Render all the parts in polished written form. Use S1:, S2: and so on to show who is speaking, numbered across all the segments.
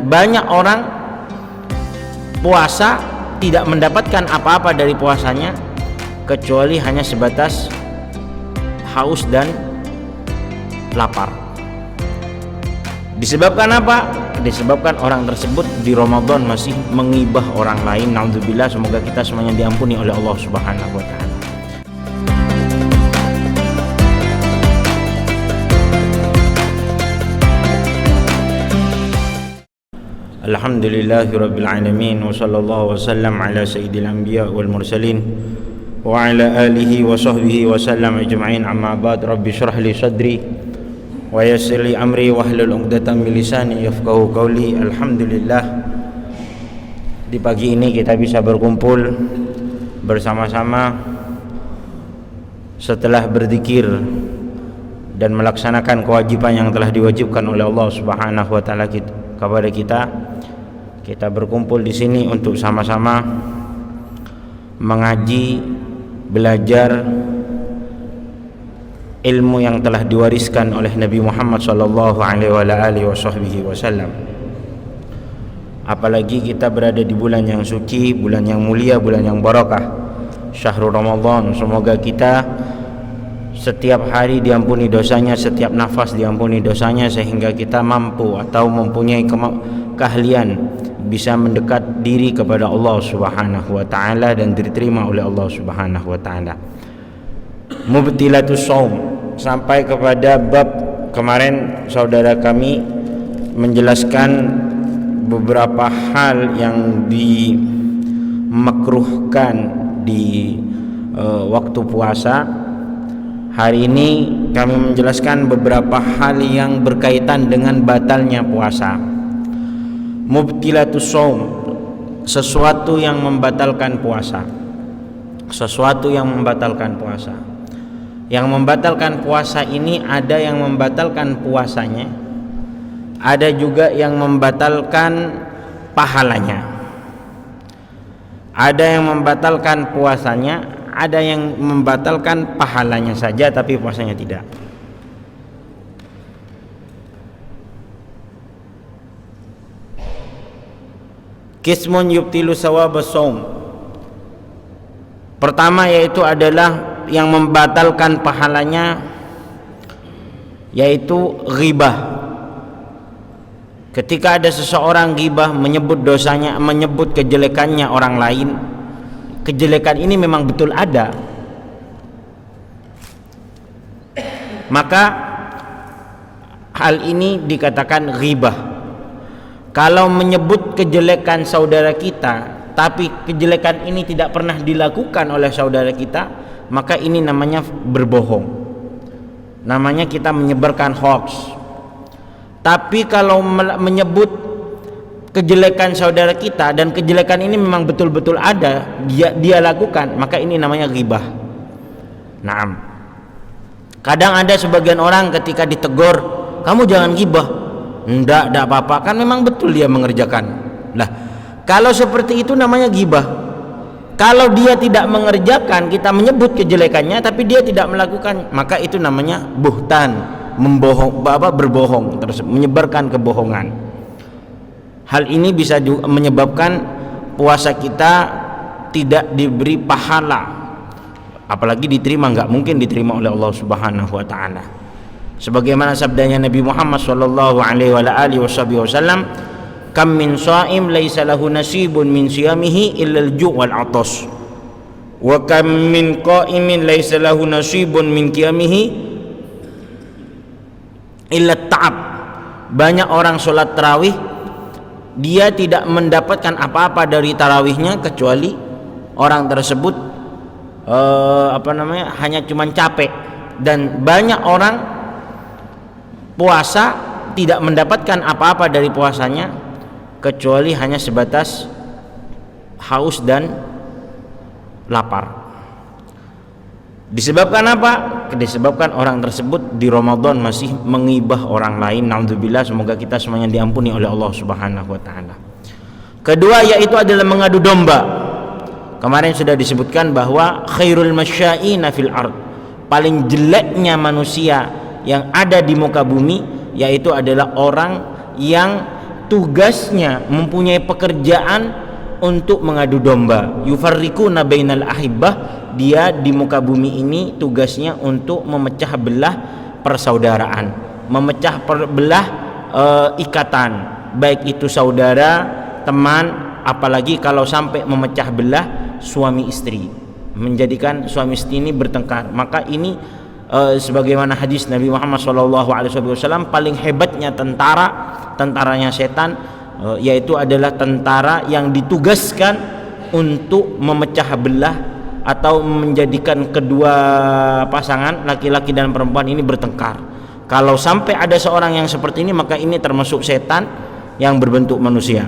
S1: banyak orang puasa tidak mendapatkan apa-apa dari puasanya kecuali hanya sebatas haus dan lapar. Disebabkan apa? Disebabkan orang tersebut di Ramadan masih menghibah orang lain. Naudzubillah, semoga kita semuanya diampuni oleh Allah Subhanahu wa taala. Alhamdulillahirabbil alamin wa sallallahu wasallam ala sayyidil anbiya wal mursalin wa ala alihi wa sahbihi wa sallam ajma'in. Amma ba'd. Rabbi shrah li sadri wa yassir li amri wa hlul 'uqdatam min lisani yafqahu qawli. Alhamdulillah, di pagi ini kita bisa berkumpul bersama-sama setelah berzikir dan melaksanakan kewajiban yang telah diwajibkan oleh Allah Subhanahu wa taala kepada kita. Kita berkumpul di sini untuk sama-sama mengaji, belajar ilmu yang telah diwariskan oleh Nabi Muhammad sallallahu alaihi wasallam. Apalagi kita berada di bulan yang suci, bulan yang mulia, bulan yang barakah, Syahrul Ramadan. Semoga kita setiap hari diampuni dosanya, setiap nafas diampuni dosanya, sehingga kita mampu atau mempunyai keahlian bisa mendekat diri kepada Allah Subhanahu wa taala dan diterima oleh Allah Subhanahu wa taala. Mubtilatus shaum, sampai kepada bab kemarin saudara kami menjelaskan beberapa hal yang dimakruhkan di waktu puasa. Hari ini kami menjelaskan beberapa hal yang berkaitan dengan batalnya puasa. Mubtilatus shaum, sesuatu yang membatalkan puasa. Sesuatu yang membatalkan puasa. Yang membatalkan puasa ini ada yang membatalkan puasanya, ada juga yang membatalkan pahalanya. Ada yang membatalkan puasanya, ada yang membatalkan pahalanya saja tapi puasanya tidak. Qismun yubtilu sawabas shaum. Pertama yaitu adalah yang membatalkan pahalanya, yaitu ghibah. Ketika ada seseorang ghibah, menyebut dosanya, menyebut kejelekannya orang lain, kejelekan ini memang betul ada, maka hal ini dikatakan ghibah. Kalau menyebut kejelekan saudara kita tapi kejelekan ini tidak pernah dilakukan oleh saudara kita, maka ini namanya berbohong, namanya kita menyebarkan hoax. Tapi kalau menyebut kejelekan saudara kita dan kejelekan ini memang betul-betul ada, dia lakukan, maka ini namanya ghibah. Naam. Kadang ada sebagian orang ketika ditegur, kamu jangan ghibah. Enggak apa-apa, kan memang betul dia mengerjakan. Lah, kalau seperti itu namanya ghibah. Kalau dia tidak mengerjakan, kita menyebut kejelekannya tapi dia tidak melakukan, maka itu namanya buhtan, berbohong, terus menyebarkan kebohongan. Hal ini bisa juga menyebabkan puasa kita tidak diberi pahala, apalagi diterima, enggak mungkin diterima oleh Allah Subhanahu wa taala. Sebagaimana sabdanya Nabi Muhammad sallallahu alaihi wasallam, kam min shaim laisa lahu nasibun min siyamihi illa al-ju' wal 'atas, wa kam min qa'imin laisa lahu nasibun min qiyamihi illa at-ta'ab. Banyak orang sholat tarawih, dia tidak mendapatkan apa-apa dari tarawihnya kecuali orang tersebut hanya cuman capek. Dan banyak orang puasa tidak mendapatkan apa-apa dari puasanya kecuali hanya sebatas haus dan lapar. Disebabkan apa? Disebabkan orang tersebut di Ramadan masih menghibah orang lain. Naudzubillah, semoga kita semuanya diampuni oleh Allah Subhanahu wa taala. Kedua yaitu adalah mengadu domba. Kemarin sudah disebutkan bahwa khairul masya'ina fil ard, paling jeleknya manusia yang ada di muka bumi yaitu adalah orang yang tugasnya, mempunyai pekerjaan untuk mengadu domba. Yufarriquna bainal ahibbah, dia di muka bumi ini tugasnya untuk memecah belah persaudaraan, memecah belah ikatan, baik itu saudara, teman, apalagi kalau sampai memecah belah suami istri, menjadikan suami istri ini bertengkar. Maka ini sebagaimana hadis Nabi Muhammad SAW, paling hebatnya tentaranya setan yaitu adalah tentara yang ditugaskan untuk memecah belah atau menjadikan kedua pasangan laki-laki dan perempuan ini bertengkar. Kalau sampai ada seorang yang seperti ini, maka ini termasuk setan yang berbentuk manusia.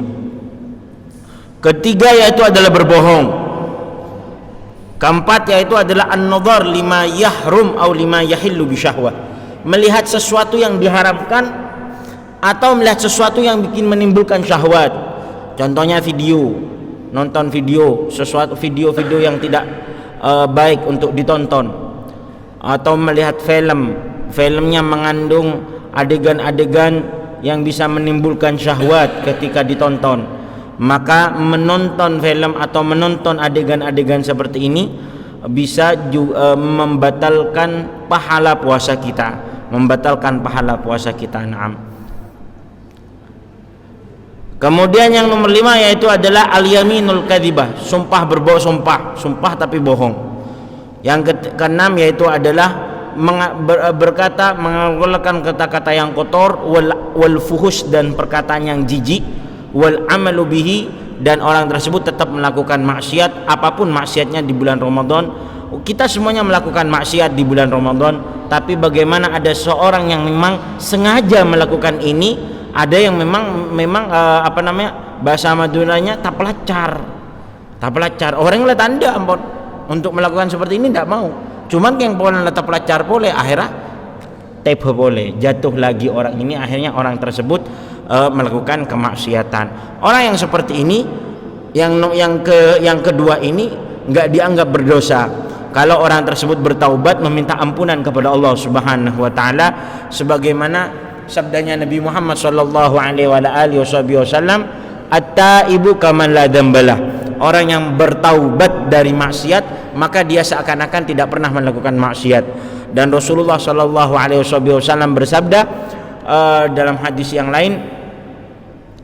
S1: Ketiga yaitu adalah berbohong. Keempat yaitu adalah an-nadhar lima yahrum atau lima yahillu bisyahwah, melihat sesuatu yang diharamkan atau melihat sesuatu yang bikin menimbulkan syahwat. Contohnya video, nonton video, sesuatu video-video yang tidak baik untuk ditonton, atau melihat filmnya mengandung adegan-adegan yang bisa menimbulkan syahwat ketika ditonton. Maka menonton film atau menonton adegan-adegan seperti ini bisa juga membatalkan pahala puasa kita, Naam. Kemudian yang nomor 5 yaitu adalah al-yaminul kadzibah, sumpah sumpah tapi bohong. Yang keenam yaitu adalah berkata, mengeluarkan kata-kata yang kotor, wal fuhush, dan perkataan yang jijik, wal amalu bihi, dan orang tersebut tetap melakukan maksiat, apapun maksiatnya di bulan Ramadan. Kita semuanya melakukan maksiat di bulan Ramadan, tapi bagaimana ada seorang yang memang sengaja melakukan ini, ada yang memang bahasa Madunanya tapelacar. Orang yang lihat Anda ampun untuk melakukan seperti ini tidak mau. Cuman yang boleh tapelacar boleh, akhirnya tebe boleh, jatuh lagi orang ini, akhirnya orang tersebut melakukan kemaksiatan. Orang yang seperti ini, yang kedua ini nggak dianggap berdosa kalau orang tersebut bertaubat, meminta ampunan kepada Allah Subhanahu wa taala, sebagaimana sabdanya Nabi Muhammad sallallahu alaihi wasallam, at-taibu kaman la dzambalah, orang yang bertaubat dari maksiat maka dia seakan-akan tidak pernah melakukan maksiat. Dan Rasulullah sallallahu alaihi wasallam bersabda dalam hadis yang lain,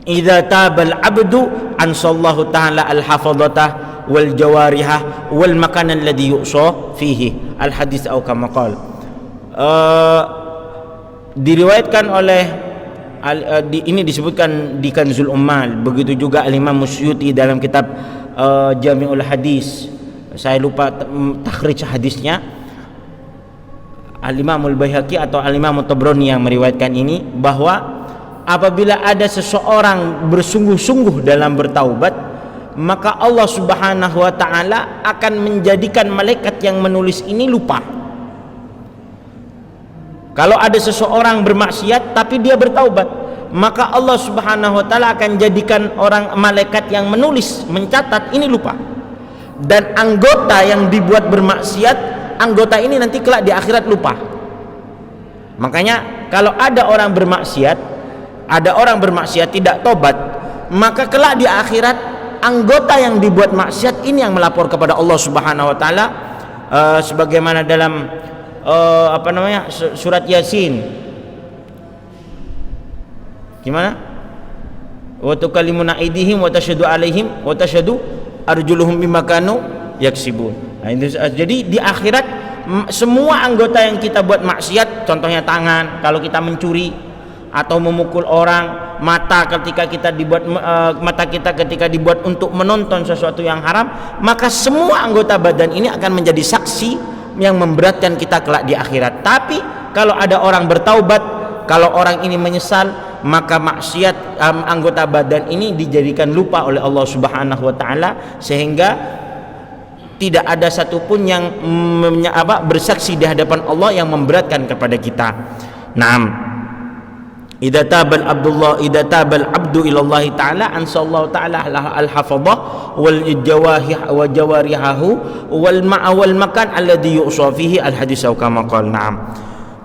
S1: idza tabal abdu ansallahu ta'ala al-hafadhatah wal jawarihah wal makan alladhi yu'sa fihi, al hadis atau kama qala. Diriwayatkan oleh ini disebutkan di Kanzul Ummal, begitu juga Al-Imam Musyuti dalam kitab Jami'ul Hadis, saya lupa takhrij hadisnya, Al-Imam Al-Baihaqi atau Al-Imam Tabrani yang meriwayatkan ini, bahwa apabila ada seseorang bersungguh-sungguh dalam bertaubat, maka Allah Subhanahu wa taala akan menjadikan malaikat yang menulis ini lupa. Kalau ada seseorang bermaksiat tapi dia bertaubat, maka Allah Subhanahu wa taala akan jadikan malaikat yang menulis, mencatat ini lupa. Dan anggota yang dibuat bermaksiat, anggota ini nanti kelak di akhirat lupa. Makanya kalau ada orang bermaksiat tidak tobat, maka kelak di akhirat anggota yang dibuat maksiat ini yang melapor kepada Allah Subhanahu wa taala, sebagaimana dalam surat Yasin. Gimana? Wa tukallimuna aydihim wa tashhadu alaihim wa tashhadu arjuluhum bima kanu yaksibun. Nah, jadi di akhirat semua anggota yang kita buat maksiat, contohnya tangan kalau kita mencuri atau memukul orang, mata ketika kita dibuat untuk menonton sesuatu yang haram, maka semua anggota badan ini akan menjadi saksi yang memberatkan kita kelak di akhirat. Tapi kalau ada orang bertaubat, kalau orang ini menyesal, maka maksiat anggota badan ini dijadikan lupa oleh Allah Subhanahu wa taala, sehingga tidak ada satupun yang bersaksi di hadapan Allah yang memberatkan kepada kita. Naam. Idza tabal abdu ila Allah taala ansallahu taala al-hafadhah wal jawarihahu wal makan alladhi yu'sa fihi, al hadis atau kama qala. Naam.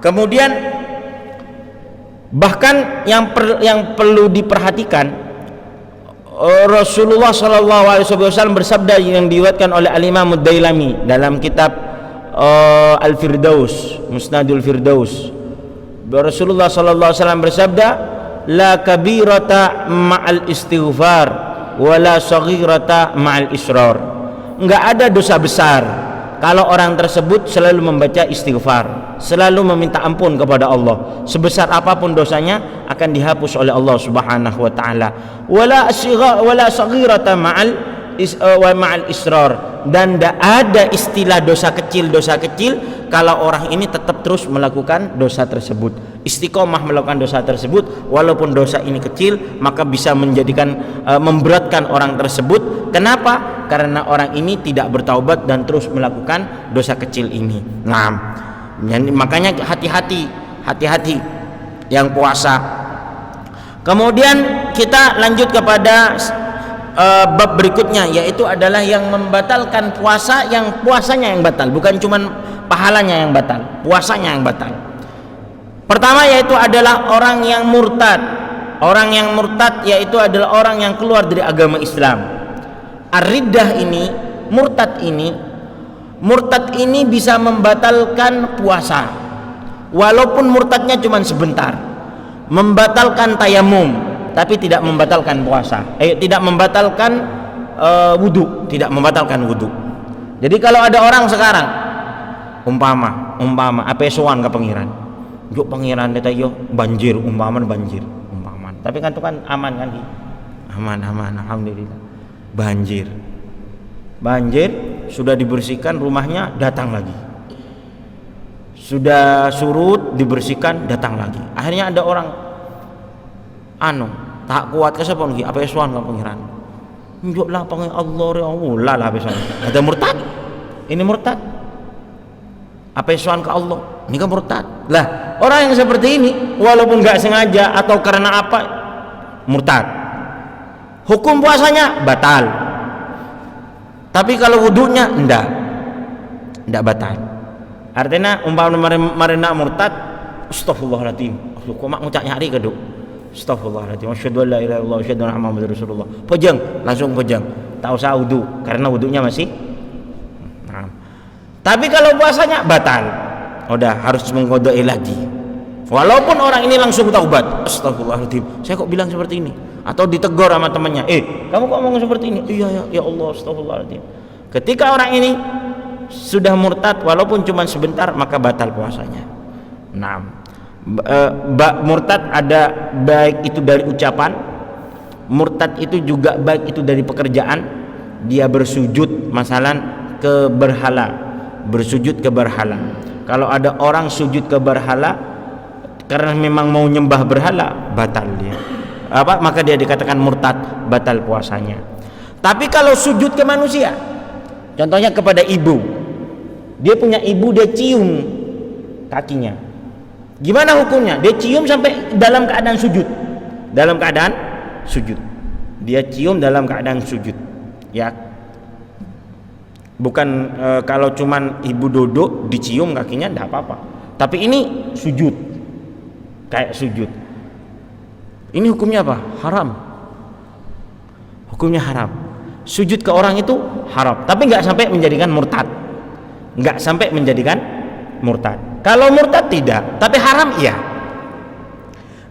S1: Kemudian Bahkan yang perlu diperhatikan, Rasulullah SAW bersabda yang diriwayatkan oleh Al-Imam Ad-Dailami dalam kitab Al-Firdaus, Musnadul Firdaus. Rasulullah SAW bersabda, la kabirata ma'al istighfar wala saghirata ma'al israr. Enggak ada dosa besar kalau orang tersebut selalu membaca istighfar, selalu meminta ampun kepada Allah. Sebesar apapun dosanya akan dihapus oleh Allah Subhanahu wa taala. Wala saghirata ma'al israr, dan tidak ada istilah dosa kecil kalau orang ini tetap terus melakukan dosa tersebut, istiqomah melakukan dosa tersebut. Walaupun dosa ini kecil, maka bisa menjadikan memberatkan orang tersebut. Kenapa? Karena orang ini tidak bertaubat dan terus melakukan dosa kecil ini. Nah, makanya hati-hati yang puasa. Kemudian kita lanjut kepada bab berikutnya, yaitu adalah yang membatalkan puasa, yang puasanya yang batal, bukan cuman pahalanya yang batal, puasanya yang batal. Pertama yaitu adalah orang yang murtad. Orang yang murtad yaitu adalah orang yang keluar dari agama Islam. Ar-riddah ini, murtad ini bisa membatalkan puasa, walaupun murtadnya cuma sebentar. Membatalkan tayamum, tapi tidak membatalkan puasa. Tidak membatalkan wudu, tidak membatalkan wudu. Jadi kalau ada orang sekarang umpama apa sowan ke pangeran, yuk pangeran deta yo banjir, banjir. Tapi kan itu kan aman kan, aman alhamdulillah. Banjir sudah dibersihkan, rumahnya datang lagi, sudah surut dibersihkan, datang lagi. Akhirnya ada orang tak kuat kesepon lagi, apa sowan ke pangeran, njoklah pangeran Allah ya Allah lah besok. Ada murtad, ini murtad. Apa sowan ke Allah, ini kan murtad. Lah orang yang seperti ini walaupun nggak sengaja atau karena apa, murtad. Hukum puasanya batal, tapi kalau wudunya enggak batal. Artinya umpama marina murtad, astagfirullahaladzim, kok mak ngucap nyari keduk, astagfirullahaladzim, asyhadu an la ilaha illallah, asyhadu anna muhammadar rasulullah, langsung pejang, tak usah wudu karena wudunya masih. Nah. Tapi kalau puasanya batal, udah harus mengqadai lagi. Walaupun orang ini langsung taubat, astagfirullahaladzim, saya kok bilang seperti ini, atau ditegur sama temannya, kamu kok ngomong seperti ini? Iya ya Allah, astagfirullahaladzim. Ketika orang ini sudah murtad walaupun cuma sebentar, maka batal puasanya. Nah, murtad ada baik itu dari ucapan, murtad itu juga baik itu dari pekerjaan. Dia bersujud masalan ke berhala, bersujud ke berhala. Kalau ada orang sujud ke berhala karena memang mau nyembah berhala, batal dia. Maka dia dikatakan murtad, batal puasanya. Tapi kalau sujud ke manusia, contohnya kepada ibu, dia punya ibu, dia cium kakinya, gimana hukumnya? Dia cium sampai dalam keadaan sujud, dia cium dalam keadaan sujud, ya. Bukan kalau cuman ibu duduk dicium kakinya tidak apa-apa, tapi ini sujud, kayak sujud. Ini hukumnya apa? Haram. Hukumnya haram. Sujud ke orang itu haram, tapi nggak sampai menjadikan murtad. Kalau murtad tidak, tapi haram iya.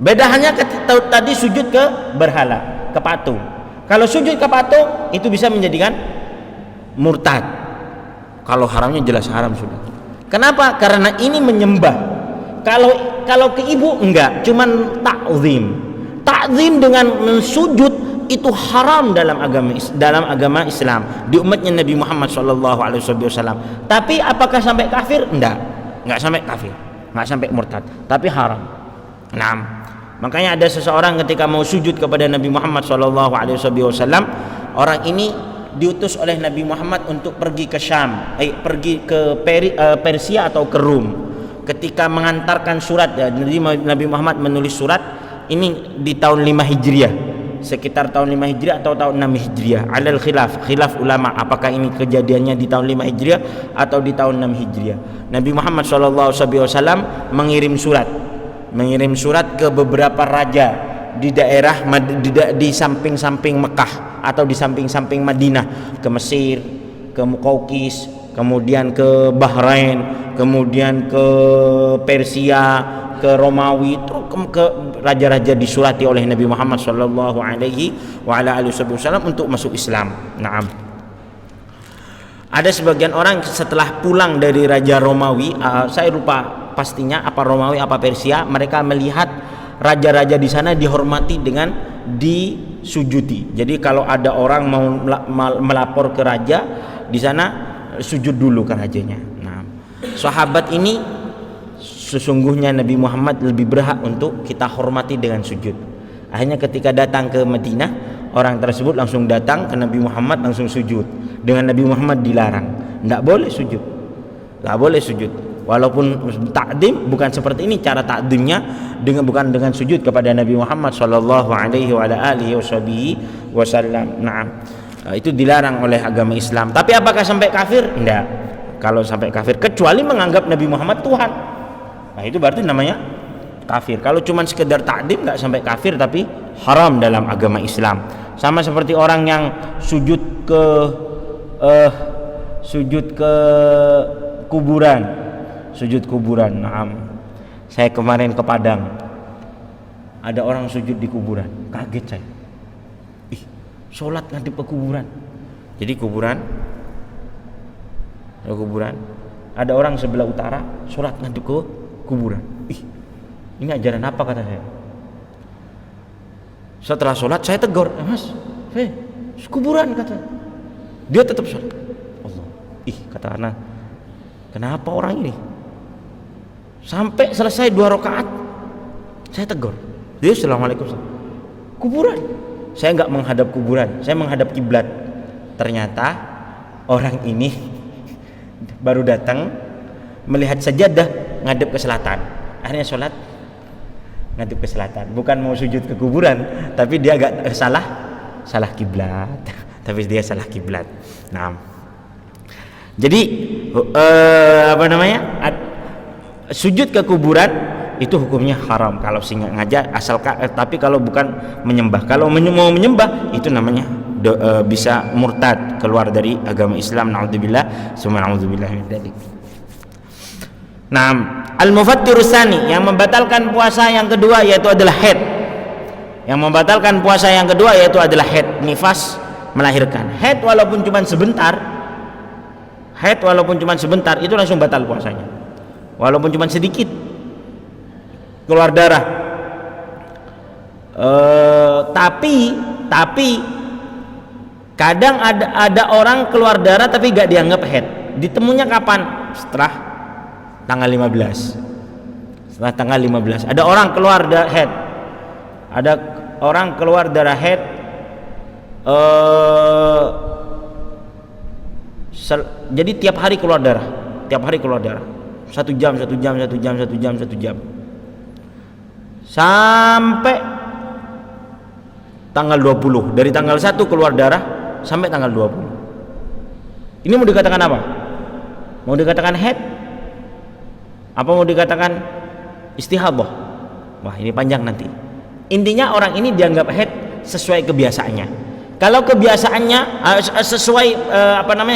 S1: Beda hanya tadi sujud ke berhala, ke patung. Kalau sujud ke patung itu bisa menjadikan murtad. Kalau haramnya jelas haram sudah. Kenapa? Karena ini menyembah. Kalau ke ibu enggak, cuman ta'zim. Ta'zim dengan sujud itu haram dalam agama Islam, di umatnya Nabi Muhammad SAW. Tapi apakah sampai kafir? Enggak sampai kafir, enggak sampai murtad, tapi haram. Nah, makanya ada seseorang ketika mau sujud kepada Nabi Muhammad SAW, orang ini diutus oleh Nabi Muhammad untuk pergi ke Syam, pergi ke Persia atau ke Rum. Ketika mengantarkan surat, Nabi Muhammad menulis surat ini di tahun 5 Hijriah, sekitar tahun 5 Hijriah atau tahun 6 Hijriah. Alal khilaf ulama, apakah ini kejadiannya di tahun 5 Hijriah atau di tahun 6 Hijriah. Nabi Muhammad SAW mengirim surat mengirim surat ke beberapa raja di daerah di samping-samping Mekah atau di samping-samping Madinah, ke Mesir, ke Mukaukis, kemudian ke Bahrain, kemudian ke Persia, ke Romawi, itu ke raja-raja disurati oleh Nabi Muhammad sallallahu alaihi wasallam untuk masuk Islam. Naam. Ada sebagian orang setelah pulang dari raja Romawi, saya lupa pastinya apa Romawi apa Persia, mereka melihat raja-raja di sana dihormati dengan disujuti. Jadi kalau ada orang mau melapor ke raja di sana, sujud dulu ke rajanya. Nah, sahabat ini sesungguhnya Nabi Muhammad lebih berhak untuk kita hormati dengan sujud. Akhirnya ketika datang ke Madinah, orang tersebut langsung datang ke Nabi Muhammad langsung sujud. Dengan Nabi Muhammad dilarang, tidak boleh sujud, tidak boleh sujud. Walaupun takdim bukan seperti ini cara takdimnya, bukan dengan sujud kepada Nabi Muhammad sallallahu alaihi wasallam. Nah, itu dilarang oleh agama Islam. Tapi apakah sampai kafir? Tidak. Kalau sampai kafir, kecuali menganggap Nabi Muhammad Tuhan, nah itu berarti namanya kafir. Kalau cuma sekedar takdim nggak sampai kafir, tapi haram dalam agama Islam. Sama seperti orang yang sujud ke kuburan, sujud kuburan. Nah, saya kemarin ke Padang, ada orang sujud di kuburan, kaget saya. Sholat ngadep ke kuburan. Jadi kuburan, ada orang sebelah utara sholat ngadep ke kuburan. Ini ajaran apa, kata saya. Setelah sholat saya tegur, Mas, kuburan, kata. Dia tetap sholat. Allah, kata anak, kenapa orang ini? Sampai selesai 2 rakaat saya tegur. Dia assalamualaikum. Kuburan. Saya enggak menghadap kuburan, saya menghadap kiblat. Ternyata orang ini baru datang melihat sajadah ngadep ke selatan. Akhirnya sholat ngadep ke selatan. Bukan mau sujud ke kuburan, tapi dia agak salah kiblat. Tapi dia salah kiblat. Nah, jadi sujud ke kuburan itu hukumnya haram kalau sengaja, tapi kalau bukan menyembah. Kalau mau menyembah itu namanya bisa murtad, keluar dari agama Islam. Naudzubillah, summa naudzubillah min dzalik. Nah, al-mufattirus tsani, yang membatalkan puasa yang kedua yaitu adalah haid. Yang membatalkan puasa yang kedua yaitu adalah haid, nifas, melahirkan. Haid walaupun cuma sebentar, itu langsung batal puasanya. Walaupun cuma sedikit keluar darah. Tapi kadang ada orang keluar darah tapi gak dianggap haid. Ditemunya kapan? Setelah tanggal 15. Ada orang keluar darah haid. Ada orang keluar darah haid jadi tiap hari keluar darah. 1 jam sampai tanggal 20. Dari tanggal 1 keluar darah sampai tanggal 20. Ini mau dikatakan apa? Mau dikatakan haid? Apa mau dikatakan istihadah? Wah, ini panjang nanti. Intinya orang ini dianggap haid sesuai kebiasaannya. Kalau kebiasaannya sesuai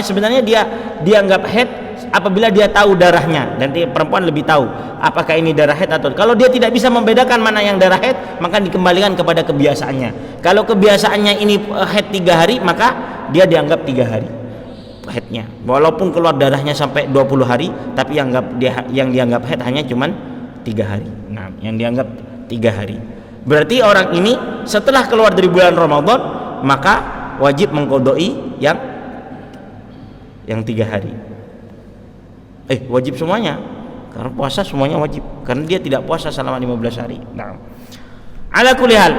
S1: sebenarnya dia dianggap haid apabila dia tahu darahnya. Nanti perempuan lebih tahu apakah ini darah haid atau. Kalau dia tidak bisa membedakan mana yang darah haid, maka dikembalikan kepada kebiasaannya. Kalau kebiasaannya ini haid 3 hari, maka dia dianggap 3 hari haidnya. Walaupun keluar darahnya sampai 20 hari, tapi yang dianggap haid hanya cuman 3 hari. Nah, yang dianggap 3 hari. Berarti orang ini setelah keluar dari bulan Ramadan, maka wajib mengqodoi yang 3 hari. Wajib semuanya, karena puasa semuanya wajib, karena dia tidak puasa selama 15 hari. Nah, ala kulli hal,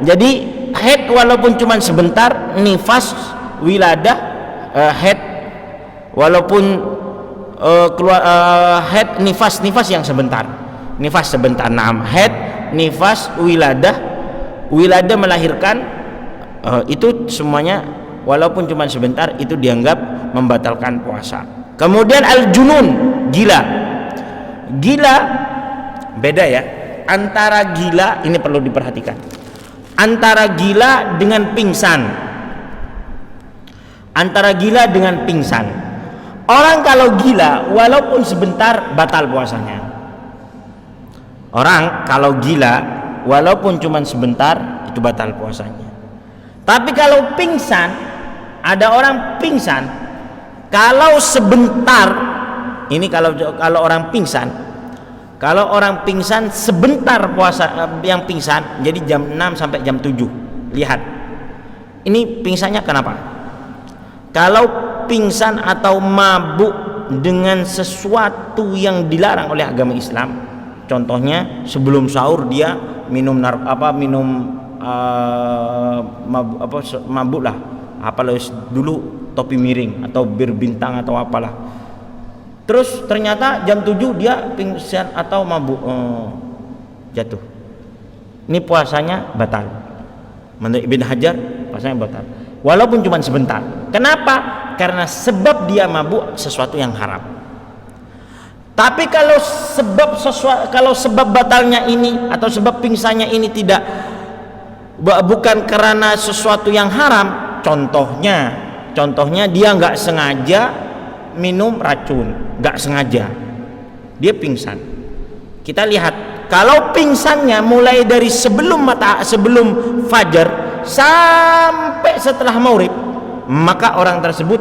S1: jadi haid walaupun cuma sebentar, nifas, wiladah, haid walaupun keluar haid, nifas yang sebentar, Nah, haid, nifas, wiladah melahirkan, itu semuanya walaupun cuma sebentar itu dianggap membatalkan puasa. Kemudian al-junun, gila beda ya. antara gila, ini perlu diperhatikan, antara gila dengan pingsan. Antara gila dengan pingsan. Orang kalau gila walaupun sebentar batal puasanya. Orang kalau gila walaupun cuma sebentar itu batal puasanya. Tapi kalau pingsan, ada orang pingsan kalau sebentar, ini kalau orang pingsan, kalau orang pingsan sebentar puasa, yang pingsan jadi jam 6 sampai jam 7. Lihat. Ini pingsannya kenapa? Kalau pingsan atau mabuk dengan sesuatu yang dilarang oleh agama Islam, contohnya sebelum sahur dia minum mabuk lah, apalah dulu topi miring atau bir bintang atau apalah, terus ternyata jam 7 dia pingsan atau mabuk, jatuh, ini puasanya batal. Menurut Ibn Hajar puasanya batal walaupun cuma sebentar. Kenapa? Karena sebab dia mabuk sesuatu yang haram. Tapi kalau sebab batalnya ini atau sebab pingsannya ini bukan karena sesuatu yang haram, contohnya dia nggak sengaja minum racun, nggak sengaja dia pingsan. Kita lihat, kalau pingsannya mulai dari sebelum fajar sampai setelah maghrib, maka orang tersebut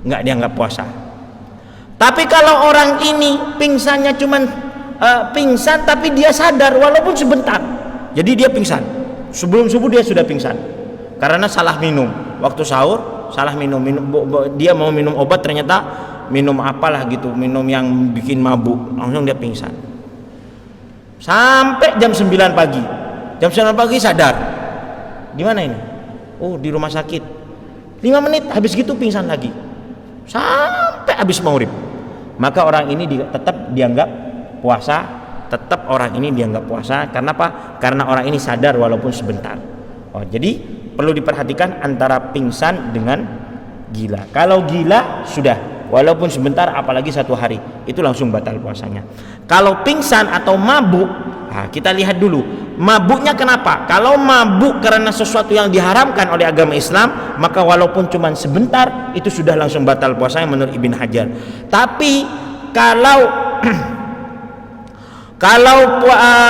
S1: nggak dianggap puasa. Tapi kalau orang ini pingsannya cuman pingsan tapi dia sadar walaupun sebentar, jadi dia pingsan sebelum subuh, dia sudah pingsan karena salah minum waktu sahur, salah minum dia mau minum obat, ternyata minum apalah gitu, minum yang bikin mabuk, langsung dia pingsan sampai jam 9 pagi. Jam 9 pagi sadar, di mana ini? Oh, di rumah sakit. 5 menit habis gitu pingsan lagi sampai habis maghrib. Maka orang ini tetap dianggap puasa, tetap orang ini dianggap puasa. Karena apa? Karena orang ini sadar walaupun sebentar. Oh, jadi perlu diperhatikan antara pingsan dengan gila. Kalau gila sudah walaupun sebentar, apalagi 1 hari, itu langsung batal puasanya. Kalau pingsan atau mabuk, nah kita lihat dulu mabuknya kenapa. Kalau mabuk karena sesuatu yang diharamkan oleh agama Islam, maka walaupun cuma sebentar itu sudah langsung batal puasanya menurut Ibn Hajar. Tapi kalau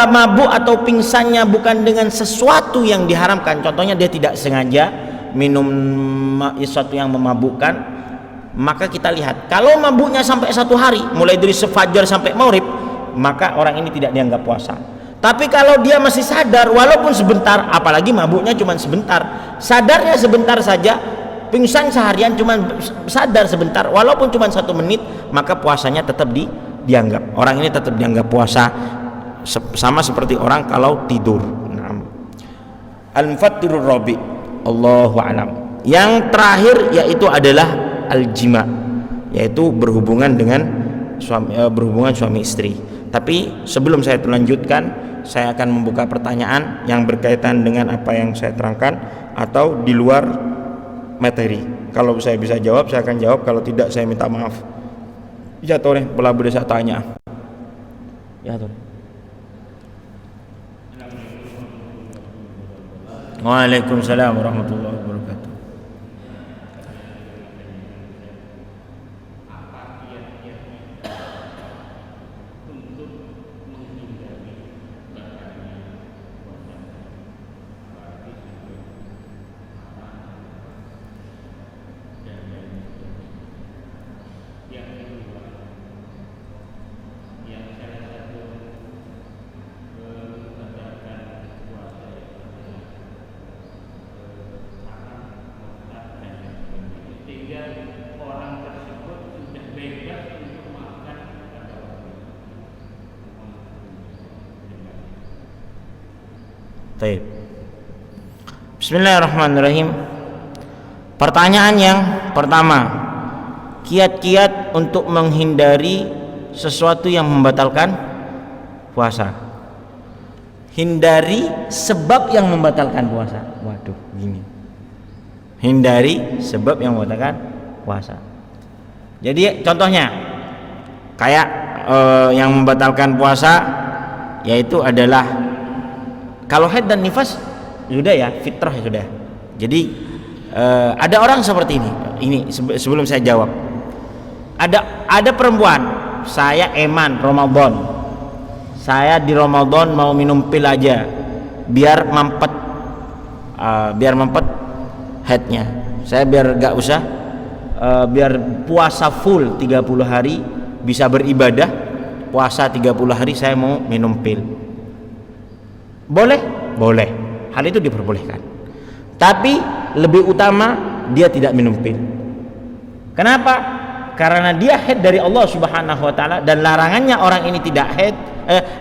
S1: mabuk atau pingsannya bukan dengan sesuatu yang diharamkan, contohnya dia tidak sengaja minum sesuatu yang memabukkan, maka kita lihat kalau mabuknya sampai 1 hari, mulai dari fajar sampai maghrib, maka orang ini tidak dianggap puasa. Tapi kalau dia masih sadar walaupun sebentar, apalagi mabuknya cuma sebentar, sadarnya sebentar saja, pingsan seharian cuma sadar sebentar walaupun cuma 1 menit, maka puasanya tetap dianggap, orang ini tetap dianggap puasa, sama seperti orang kalau tidur. Al-mufattirur rabi, Allahu a'lam. Yang terakhir yaitu adalah al-jima, yaitu berhubungan suami istri. Tapi sebelum saya lanjutkan, saya akan membuka pertanyaan yang berkaitan dengan apa yang saya terangkan atau di luar materi. Kalau saya bisa jawab, saya akan jawab. Kalau tidak, saya minta maaf. Ya tore, boleh saya tanya. Ya tore. Waalaikumsalam warahmatullahi wabarakatuh. Baik. Bismillahirrahmanirrahim. Pertanyaan yang pertama, kiat-kiat untuk menghindari sesuatu yang membatalkan puasa. Hindari sebab yang membatalkan puasa. Waduh, gini. Hindari sebab yang membatalkan puasa. Jadi contohnya kayak yang membatalkan puasa yaitu adalah kalau haid dan nifas sudah ya, fitrah ya sudah. Jadi ada orang seperti ini. Ini sebelum saya jawab. Ada perempuan, saya eman Ramadan. Saya di Ramadan mau minum pil aja biar mampet haidnya. Saya biar gak usah biar puasa full 30 hari bisa beribadah. Puasa 30 hari saya mau minum pil. Boleh? Boleh. Hal itu diperbolehkan. Tapi lebih utama dia tidak minum pil. Kenapa? Karena dia haid dari Allah Subhanahu wa taala, dan larangannya orang ini tidak haid,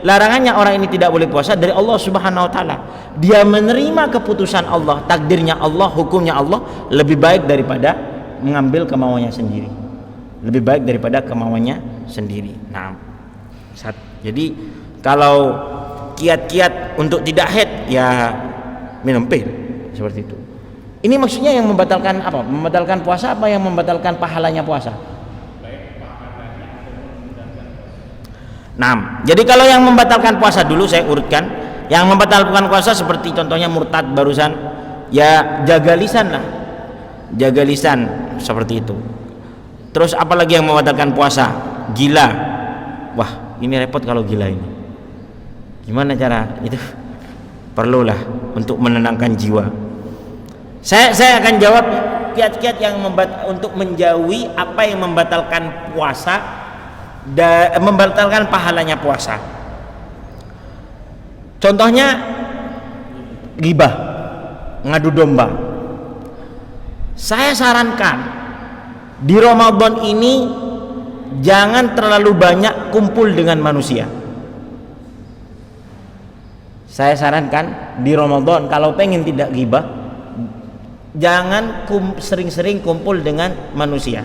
S1: larangannya orang ini tidak boleh puasa dari Allah Subhanahu wa taala. Dia menerima keputusan Allah, takdirnya Allah, hukumnya Allah lebih baik daripada mengambil kemauannya sendiri. Lebih baik daripada kemauannya sendiri. Nah, jadi kalau kiat-kiat untuk tidak haid ya minum pil seperti itu. Ini maksudnya yang membatalkan apa? Membatalkan puasa apa yang membatalkan pahalanya puasa? Nah, jadi kalau yang membatalkan puasa dulu saya urutkan. Yang membatalkan puasa seperti contohnya murtad barusan, ya jaga lisan lah. Jaga lisan seperti itu. Terus apalagi yang membatalkan puasa? Gila. Wah, ini repot kalau gila ini. Gimana cara itu? Perlulah untuk menenangkan jiwa. Saya akan jawab kiat-kiat yang untuk menjauhi apa yang membatalkan puasa dan membatalkan pahalanya puasa. Contohnya ghibah, ngadu domba. Saya sarankan di Ramadan ini jangan terlalu banyak kumpul dengan manusia. Saya sarankan di Ramadan kalau pengen tidak ghibah, jangan sering-sering kumpul dengan manusia,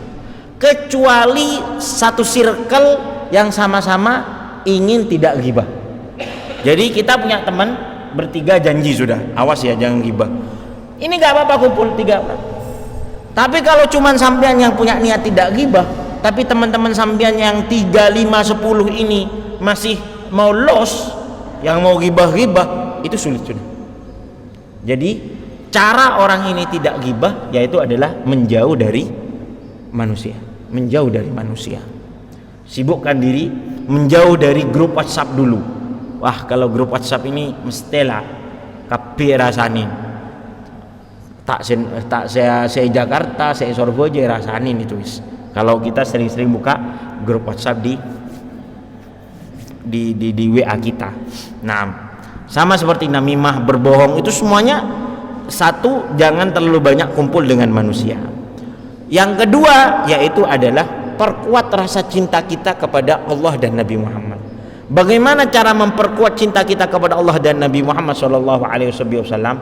S1: kecuali satu circle yang sama-sama ingin tidak ghibah. Jadi kita punya teman bertiga janji sudah, awas ya jangan ghibah. Ini gak apa-apa kumpul 3 orang. Tapi kalau cuman sampean yang punya niat tidak ghibah, tapi teman-teman sampean yang 3, 5, 10 ini masih mau los, yang mau ghibah-ghibah, itu sulit sudah. Jadi cara orang ini tidak ghibah yaitu adalah menjauh dari manusia, menjauh dari manusia. Sibukkan diri, menjauh dari grup WhatsApp dulu. Wah, kalau grup WhatsApp ini mestilah kapi rasanin. Tak saya Jakarta, saya Surabaya rasanin itu wis. Kalau kita sering-sering buka grup WhatsApp di WA kita. Nah, sama seperti namimah, berbohong, itu semuanya satu, jangan terlalu banyak kumpul dengan manusia. Yang kedua yaitu adalah perkuat rasa cinta kita kepada Allah dan Nabi Muhammad. Bagaimana cara memperkuat cinta kita kepada Allah dan Nabi Muhammad SAW?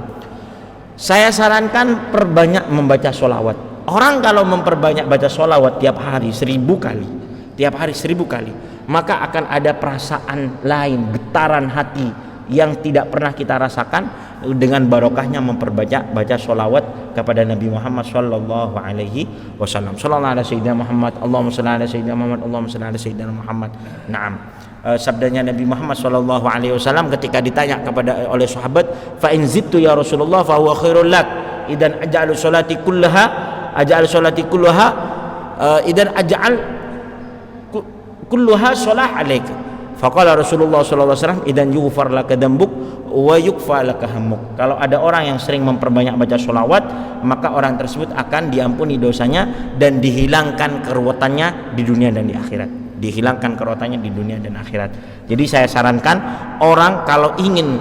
S1: Saya sarankan perbanyak membaca sholawat. Orang kalau memperbanyak baca sholawat tiap hari 1000 kali, tiap hari 1000 kali, maka akan ada perasaan lain, getaran hati yang tidak pernah kita rasakan dengan barokahnya baca sholawat kepada Nabi Muhammad sallallahu alaihi wasallam. Sallallahu alaihi sayyidina Muhammad, Allahumma shalli ala sayyidina Muhammad, Allahumma shalli ala sayyidina Muhammad. Naam. Sabdanya Nabi Muhammad sallallahu alaihi wasallam ketika ditanya oleh sahabat, fa in zidtu ya Rasulullah fa huwa khairul lak idan aj'al salati kullaha idan aj'al kulluha shalah alaika. Faqala Rasulullah sallallahu alaihi wasallam idan yughfar laka dambuk wa yukfa laka hammuk. Kalau ada orang yang sering memperbanyak baca sholawat, maka orang tersebut akan diampuni dosanya dan dihilangkan keruwetannya di dunia dan di akhirat. Dihilangkan keruwetannya di dunia dan akhirat. Jadi saya sarankan orang kalau ingin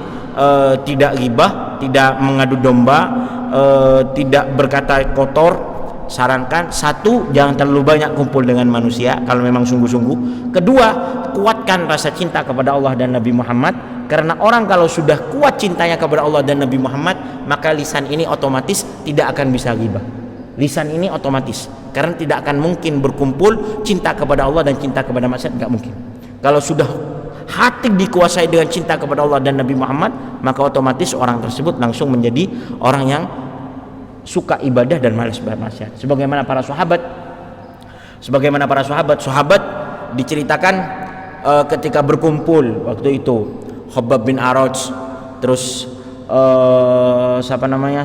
S1: tidak ghibah, tidak mengadu domba, tidak berkata kotor, sarankan satu, jangan terlalu banyak kumpul dengan manusia kalau memang sungguh-sungguh. Kedua, kuatkan rasa cinta kepada Allah dan Nabi Muhammad, karena orang kalau sudah kuat cintanya kepada Allah dan Nabi Muhammad, maka lisan ini otomatis tidak akan bisa ghibah. Lisan ini otomatis, karena tidak akan mungkin berkumpul cinta kepada Allah dan cinta kepada manusia, tidak mungkin. Kalau sudah hati dikuasai dengan cinta kepada Allah dan Nabi Muhammad, maka otomatis orang tersebut langsung menjadi orang yang suka ibadah dan malas bermaksiat. Sebagaimana para sahabat diceritakan ketika berkumpul waktu itu, Khabbab bin Araj, terus siapa namanya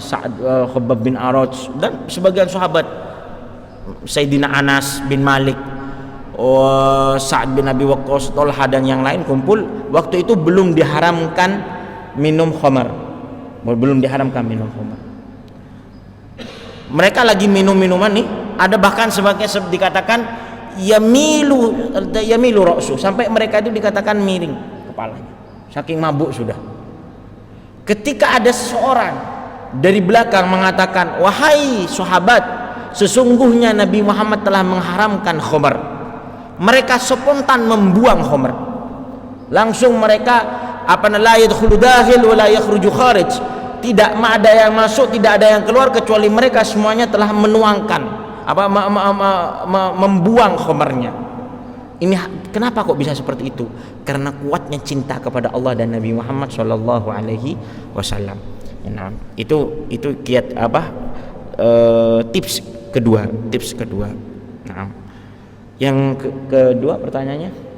S1: Khabbab bin Araj, dan sebagian sahabat, Sayyidina Anas bin Malik, Sa'ad bin Abi Waqqas, Tolha dan yang lain kumpul. Waktu itu belum diharamkan minum khamar, belum diharamkan minum khamar. Mereka lagi minum minuman nih, ada bahkan sebagai dikatakan yamilu ra'su, sampai mereka itu dikatakan miring kepalanya, saking mabuk sudah. Ketika ada seseorang dari belakang mengatakan, wahai sahabat, sesungguhnya Nabi Muhammad telah mengharamkan khamar, mereka spontan membuang khamar. Langsung mereka la yadkhulu dakhil wa la yakhruju kharij, tidak ada yang masuk, tidak ada yang keluar, kecuali mereka semuanya telah menuangkan membuang khamarnya. Ini kenapa kok bisa seperti itu? Karena kuatnya cinta kepada Allah dan Nabi Muhammad sallallahu alaihi wasallam. Nah, itu kiat tips kedua. Nah, yang kedua pertanyaannya,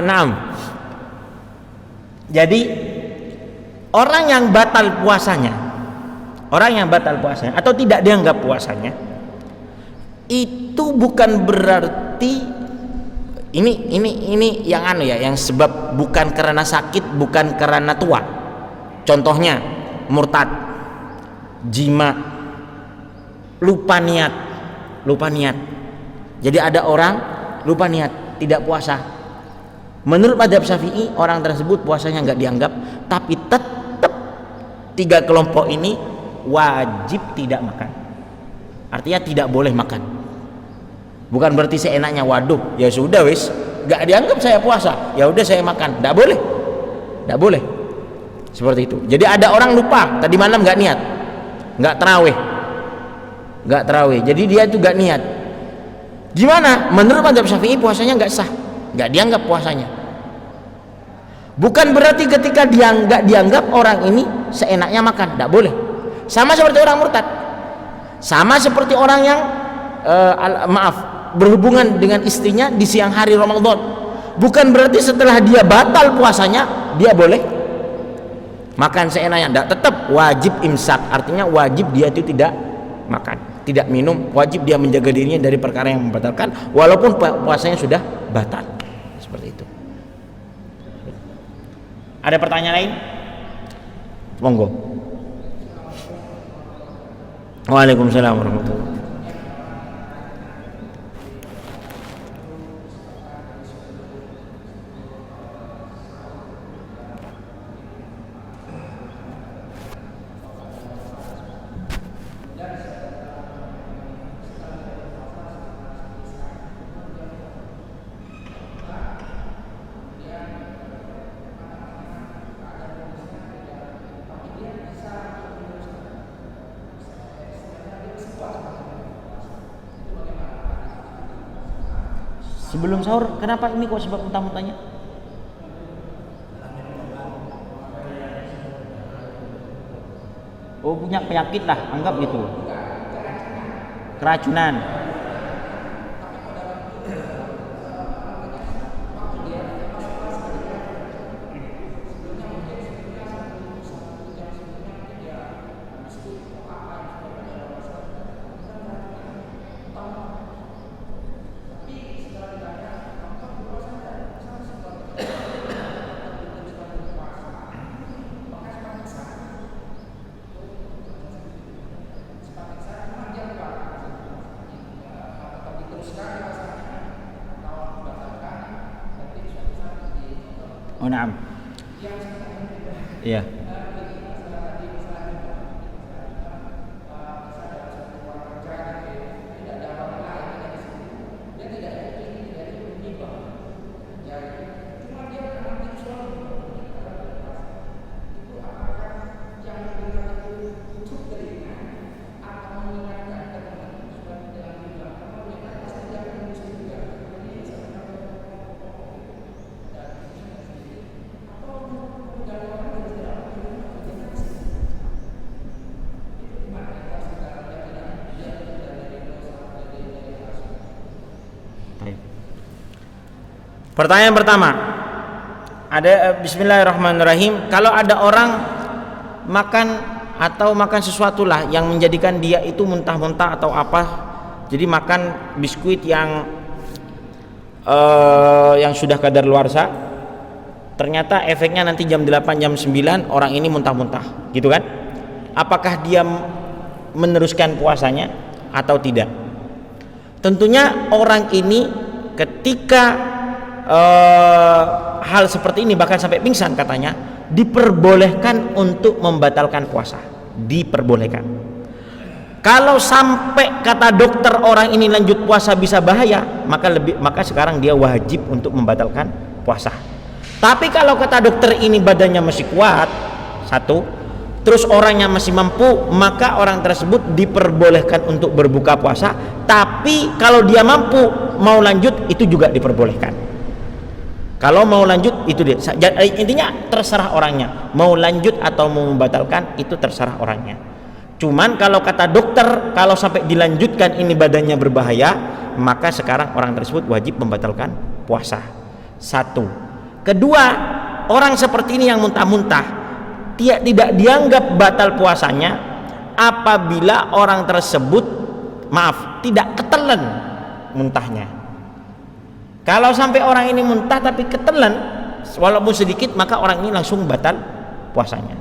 S1: naam. Jadi orang yang batal puasanya atau tidak dianggap puasanya, itu bukan berarti ini yang yang sebab bukan karena sakit, bukan karena tua. Contohnya murtad, jima, lupa niat. Jadi ada orang lupa niat, tidak puasa. Menurut mazhab Syafi'i, orang tersebut puasanya nggak dianggap, tapi tetap 3 kelompok ini wajib tidak makan. Artinya tidak boleh makan. Bukan berarti seenaknya, waduh ya sudah wis nggak dianggap saya puasa, ya udah saya makan. Nggak boleh seperti itu. Jadi ada orang lupa tadi malam nggak niat, nggak terawih, jadi dia juga niat. Gimana? Menurut mazhab Syafi'i puasanya nggak sah, nggak dianggap puasanya. Bukan berarti ketika dia nggak dianggap, orang ini seenaknya makan, nggak boleh. Sama seperti orang murtad, sama seperti orang yang berhubungan dengan istrinya di siang hari Ramadan. Bukan berarti setelah dia batal puasanya dia boleh makan seenaknya, nggak, tetap wajib imsak. Artinya wajib dia itu tidak makan, tidak minum, wajib dia menjaga dirinya dari perkara yang membatalkan walaupun puasanya sudah batal. Seperti itu. Ada pertanyaan lain? Monggo. Waalaikumsalam warahmatullahi wabarakatuh. Sebelum sahur, kenapa ini kok sebab utama-utamanya? Oh, punya penyakit lah, anggap gitu. Keracunan. Oh, na'am. Iya. Pertanyaan pertama, ada bismillahirrahmanirrahim, kalau ada orang makan sesuatu lah yang menjadikan dia itu muntah-muntah atau apa, jadi makan biskuit yang sudah kadaluarsa, ternyata efeknya nanti jam 8 jam 9 orang ini muntah-muntah gitu kan, apakah dia meneruskan puasanya atau tidak? Tentunya orang ini ketika hal seperti ini bahkan sampai pingsan katanya, diperbolehkan untuk membatalkan puasa, diperbolehkan. Kalau sampai kata dokter orang ini lanjut puasa bisa bahaya, maka sekarang dia wajib untuk membatalkan puasa. Tapi kalau kata dokter ini badannya masih kuat, satu, terus orangnya masih mampu, maka orang tersebut diperbolehkan untuk berbuka puasa. Tapi kalau dia mampu mau lanjut, itu juga diperbolehkan. Kalau mau lanjut itu dia, intinya terserah orangnya, mau lanjut atau mau membatalkan itu terserah orangnya. Cuman kalau kata dokter, kalau sampai dilanjutkan ini badannya berbahaya, maka sekarang orang tersebut wajib membatalkan puasa. Satu. Kedua, orang seperti ini yang muntah-muntah tidak dianggap batal puasanya apabila orang tersebut tidak ketelan muntahnya. Kalau sampai orang ini muntah tapi ketelan walaupun sedikit, maka orang ini langsung batal puasanya.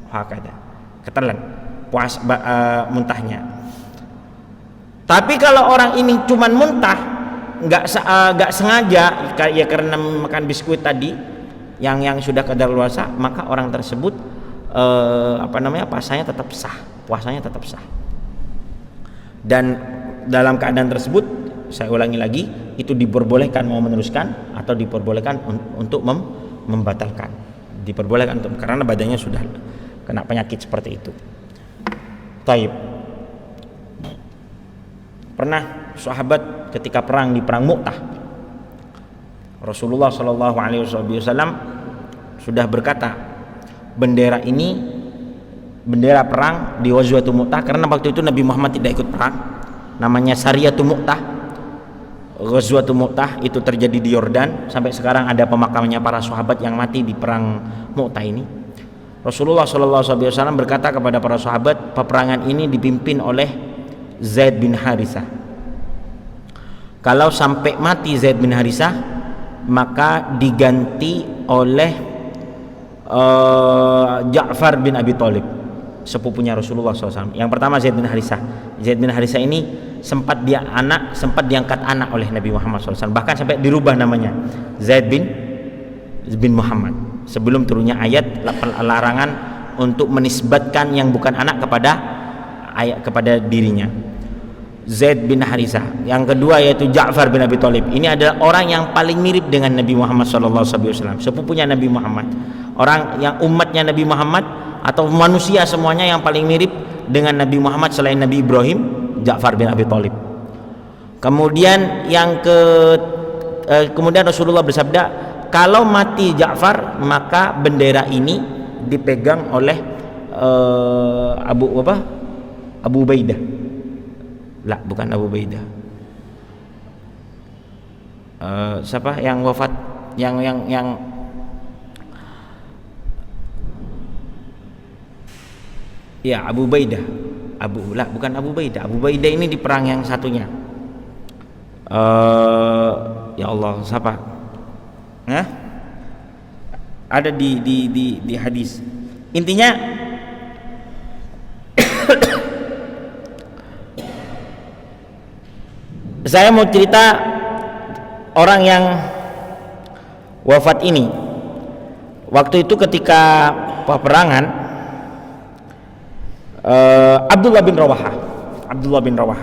S1: Hakada, ketelan muntahnya. Tapi kalau orang ini cuman muntah, nggak sengaja ya karena makan biskuit tadi yang sudah kadaluarsa, maka orang tersebut puasanya tetap sah. Dan dalam keadaan tersebut, saya ulangi lagi, itu diperbolehkan mau meneruskan atau diperbolehkan untuk membatalkan. Diperbolehkan karena badannya sudah kena penyakit seperti itu. Taib. Pernah sahabat ketika di perang Mu'tah, Rasulullah Shallallahu Alaihi Wasallam sudah berkata, bendera ini bendera perang di Ghazwatul Mu'tah, karena waktu itu Nabi Muhammad tidak ikut perang, namanya Sariyatul Mu'tah. Ghazwatul Mu'tah itu terjadi di Yordan, sampai sekarang ada pemakamannya para sahabat yang mati di perang Mu'tah ini. Rasulullah Shallallahu Alaihi Wasallam berkata kepada para sahabat, peperangan ini dipimpin oleh Zaid bin Harithah. Kalau sampai mati Zaid bin Harithah, maka diganti oleh Ja'far bin Abi Thalib, sepupunya Rasulullah SAW. Yang pertama Zaid bin Harithah. Zaid bin Harithah ini sempat diangkat anak oleh Nabi Muhammad SAW, bahkan sampai dirubah namanya Zaid bin Muhammad sebelum turunnya ayat larangan untuk menisbatkan yang bukan anak kepada dirinya. Zaid bin Harithah. Yang kedua yaitu Ja'far bin Abi Thalib. Ini adalah orang yang paling mirip dengan Nabi Muhammad SAW, sepupunya Nabi Muhammad, orang yang umatnya Nabi Muhammad atau manusia semuanya yang paling mirip dengan Nabi Muhammad selain Nabi Ibrahim, Ja'far bin Abi Thalib. Kemudian kemudian Rasulullah bersabda, kalau mati Ja'far, maka bendera ini dipegang oleh Abu Ubaidah. Lah, bukan Abu Ubaidah. Siapa yang wafat? Yang ya, Abu Ubaidah. Bukan Abu Ubaidah. Abu Ubaidah ini di perang yang satunya. Ya Allah, siapa? Ada di hadis. Intinya saya mau cerita orang yang wafat ini. Waktu itu ketika peperangan, Abdullah bin Rawaha.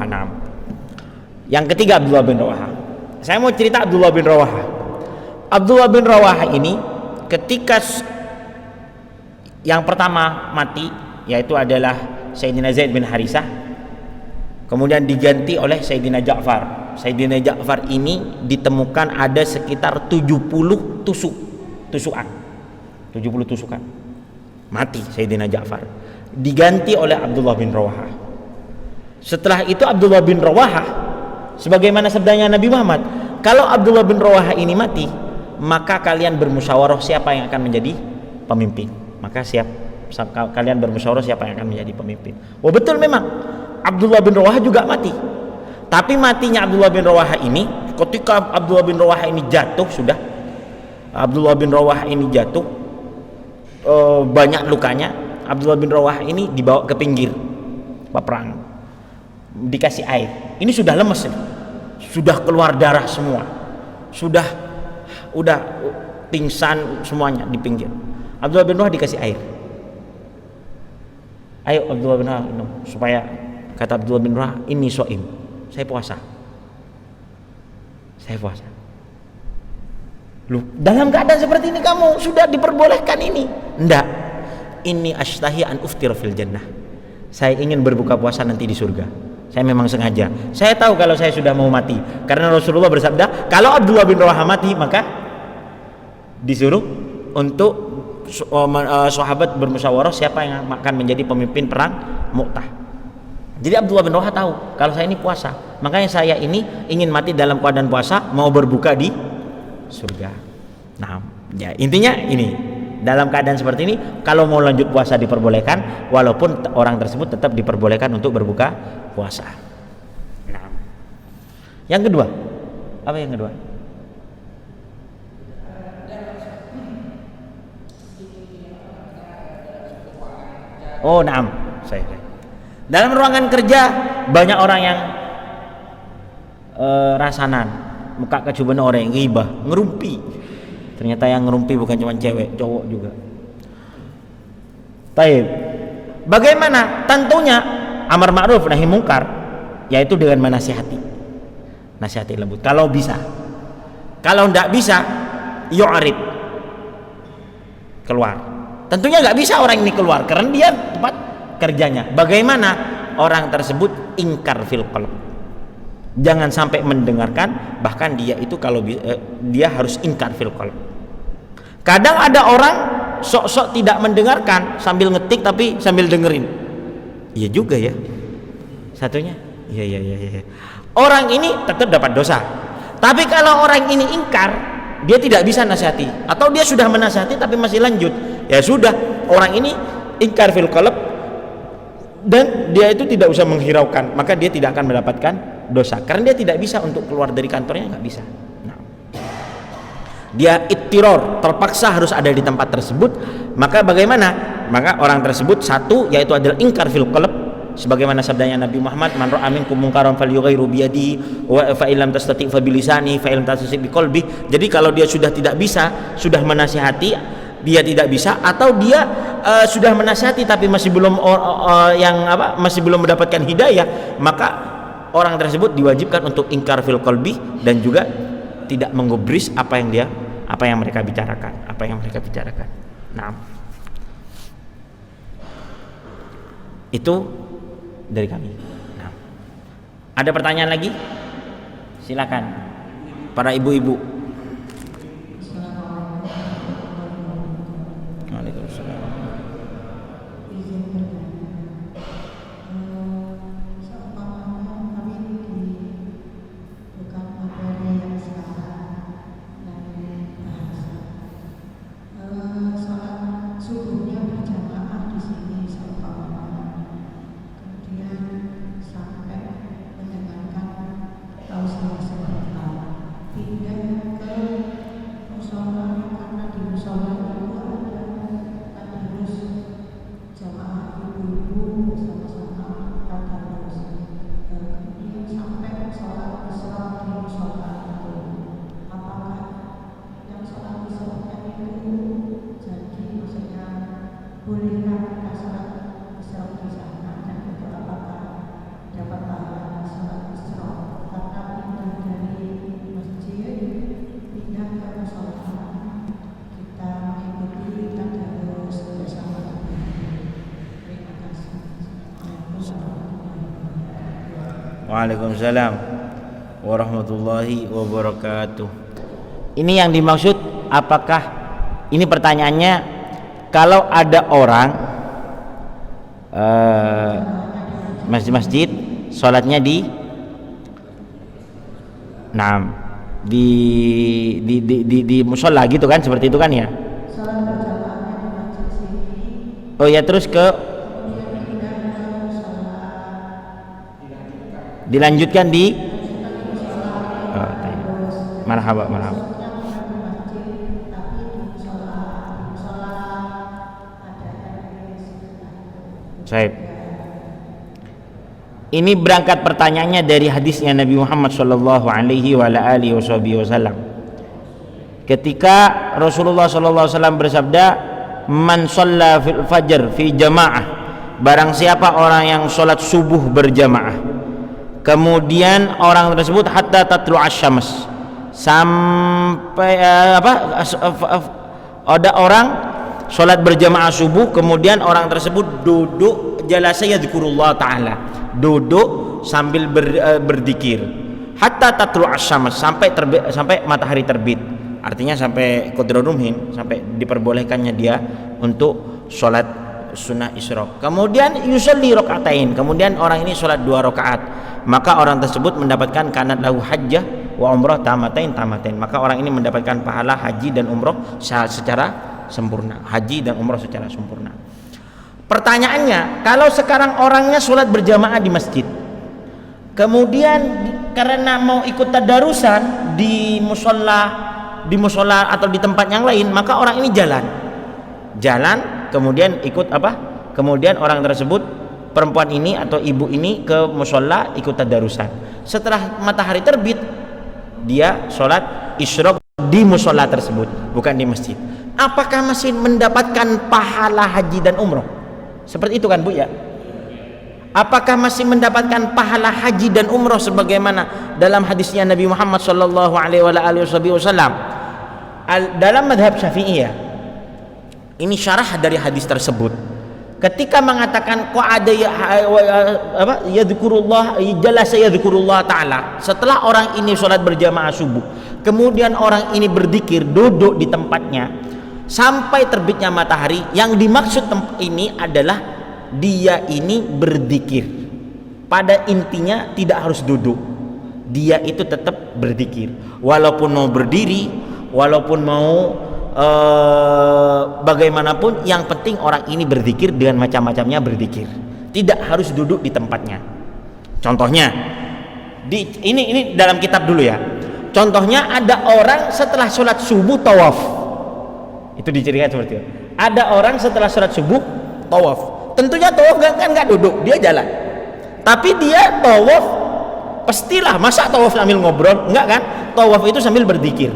S1: Nah. Yang ketiga Abdullah bin Rawaha. Saya mau cerita Abdullah bin Rawaha. Abdullah bin Rawaha ini ketika yang pertama mati, yaitu adalah Sayyidina Zaid bin Harithah, kemudian diganti oleh Sayyidina Ja'far. Sayyidina Ja'far ini ditemukan ada sekitar 70 tusukan. Mati Sayyidina Ja'far. Diganti oleh Abdullah bin Rawaha. Setelah itu Abdullah bin Rawaha, sebagaimana sabdanya Nabi Muhammad, kalau Abdullah bin Rawaha ini mati, maka kalian bermusyawarah siapa yang akan menjadi pemimpin. Maka kalian bermusyawarah siapa yang akan menjadi pemimpin. Oh betul, memang Abdullah bin Rawaha juga mati. Tapi matinya Abdullah bin Rawaha ini, ketika Abdullah bin Rawaha ini jatuh, banyak lukanya. Abdullah bin Rawaha ini dibawa ke pinggir peperangan, dikasih air. Ini sudah lemes, sudah keluar darah semua, udah pingsan semuanya di pinggir. Abdullah bin Rawaha dikasih air. Ayo Abdullah bin Rawaha minum. Supaya, kata Abdullah bin Rawaha, ini soim, saya puasa. Loh, dalam keadaan seperti ini kamu sudah diperbolehkan ini? Enggak. Ini ashtahi an uftir fil jannah. Saya ingin berbuka puasa nanti di surga. Saya memang sengaja. Saya tahu kalau saya sudah mau mati, karena Rasulullah bersabda, kalau Abdullah bin Rawaha mati, maka disuruh untuk sahabat bermusyawarah siapa yang akan menjadi pemimpin perang Mu'tah. Jadi Abdullah bin Rawaha tahu kalau saya ini puasa, makanya saya ini ingin mati dalam keadaan puasa, mau berbuka di surga. Nah, ya intinya ini, dalam keadaan seperti ini kalau mau lanjut puasa diperbolehkan, walaupun orang tersebut tetap diperbolehkan untuk berbuka puasa. Nah, yang kedua, apa yang kedua? Oh, naam. Dalam ruangan kerja banyak orang yang rasanan, muka kecuban orang yang ghibah, ngerumpi. Ternyata yang ngerumpi bukan cuma cewek, cowok juga. Baik. Bagaimana? Tentunya amar ma'ruf nahi mungkar, yaitu dengan menasihati. Nasihati lembut kalau bisa. Kalau tidak bisa, yu'rid, keluar. Tentunya nggak bisa orang ini keluar karena dia tempat kerjanya. Bagaimana? Orang tersebut ingkar fil qalb. Jangan sampai mendengarkan, bahkan dia itu kalau dia harus ingkar fil qalb. Kadang ada orang sok-sok tidak mendengarkan, sambil ngetik tapi sambil dengerin. Iya juga ya. Satunya. Iya. Orang ini tetap dapat dosa. Tapi kalau orang ini ingkar, dia tidak bisa nasihati, atau dia sudah menasihati tapi masih lanjut, ya sudah, orang ini ingkar fil qalb dan dia itu tidak usah menghiraukan, maka dia tidak akan mendapatkan dosa karena dia tidak bisa untuk keluar dari kantornya, nggak bisa. Nah, dia ittiror, terpaksa harus ada di tempat tersebut, maka bagaimana? Maka orang tersebut satu, yaitu adalah ingkar fil qalb, sebagaimana sabdanya Nabi Muhammad, man ra'a minkum munkaran falyughayyirhu bi yadihi wa fa illam tastati' fa bi lisanihi fa illam tastati' bi qalbihi. Jadi kalau dia sudah tidak bisa, sudah menasihati, dia tidak bisa, atau dia sudah menasihati tapi masih belum masih belum mendapatkan hidayah, maka orang tersebut diwajibkan untuk ingkar fil qalbi dan juga tidak menggubris apa yang mereka bicarakan. Nah, itu dari kami. Nah, ada pertanyaan lagi? Silakan para ibu-ibu. Waalaikumsalam. Waalaikumsalam warahmatullahi wabarakatuh. Ini yang dimaksud, apakah ini pertanyaannya, kalau ada orang masjid-masjid sholatnya di di musola gitu kan, seperti itu kan ya. Oh ya, terus dilanjutkan di marhaba. Baik. Ini berangkat pertanyaannya dari hadisnya Nabi Muhammad sallallahu alaihi wasallam. Ketika Rasulullah sallallahu alaihi wasallam bersabda, "Man shalla fil fajr fi jamaah." Barang siapa orang yang salat subuh berjamaah, kemudian orang tersebut hatta tatlu asy-syams, sampai ada orang salat berjamaah subuh, kemudian orang tersebut duduk jalasa yadhkurullah taala, duduk sambil berzikir hatta tatlu asy-syams, sampai matahari terbit, artinya sampai qadrunumhin, sampai diperbolehkannya dia untuk salat sunnah isyraq. Kemudian yusalli rakaatain, kemudian orang ini salat 2 rakaat, maka orang tersebut mendapatkan kanat lahu hajjah wa umrah tamatain, maka orang ini mendapatkan pahala haji dan umrah secara sempurna, haji dan umrah secara sempurna. Pertanyaannya, kalau sekarang orangnya sholat berjamaah di masjid, kemudian karena mau ikut tadarusan di musola atau di tempat yang lain, maka orang ini jalan, kemudian ikut kemudian orang tersebut, perempuan ini atau ibu ini ke musola ikut tadarusan. Setelah matahari terbit, dia sholat isyraq di musola tersebut, bukan di masjid. Apakah masih mendapatkan pahala haji dan umroh? Seperti itu kan Bu ya? Apakah masih mendapatkan pahala haji dan umroh sebagaimana dalam hadisnya Nabi Muhammad sallallahu alaihi wasallam dalam madhab Syafi'iyah? Ini syarah dari hadis tersebut. Ketika mengatakan qa'ada yadhkurullah jalasa yadhkurullah taala, setelah orang ini sholat berjamaah subuh, kemudian orang ini berzikir duduk di tempatnya sampai terbitnya matahari. Yang dimaksud ini adalah dia ini berzikir, pada intinya tidak harus duduk, dia itu tetap berzikir, walaupun mau berdiri, walaupun mau bagaimanapun, yang penting orang ini berzikir dengan macam-macamnya berzikir, tidak harus duduk di tempatnya. Contohnya ini dalam kitab dulu ya. Contohnya ada orang setelah sholat subuh tawaf, itu diceritakan seperti itu. Ada orang setelah sholat subuh tawaf, tentunya tawaf kan nggak duduk, dia jalan, tapi dia tawaf pastilah, masa tawaf sambil ngobrol? Enggak kan, tawaf itu sambil berzikir.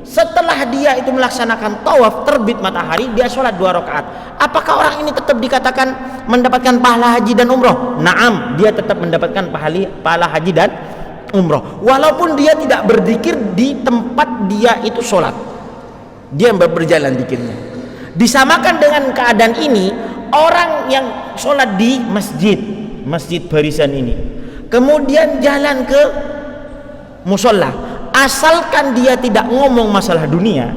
S1: Setelah dia itu melaksanakan tawaf, terbit matahari, dia sholat 2 rakaat. Apakah orang ini tetap dikatakan mendapatkan pahala haji dan umroh? Naam, dia tetap mendapatkan pahala haji dan umroh, walaupun dia tidak berzikir di tempat dia itu sholat, dia berjalan zikirnya. Disamakan dengan keadaan ini orang yang sholat di masjid barisan ini, kemudian jalan ke musola, asalkan dia tidak ngomong masalah dunia,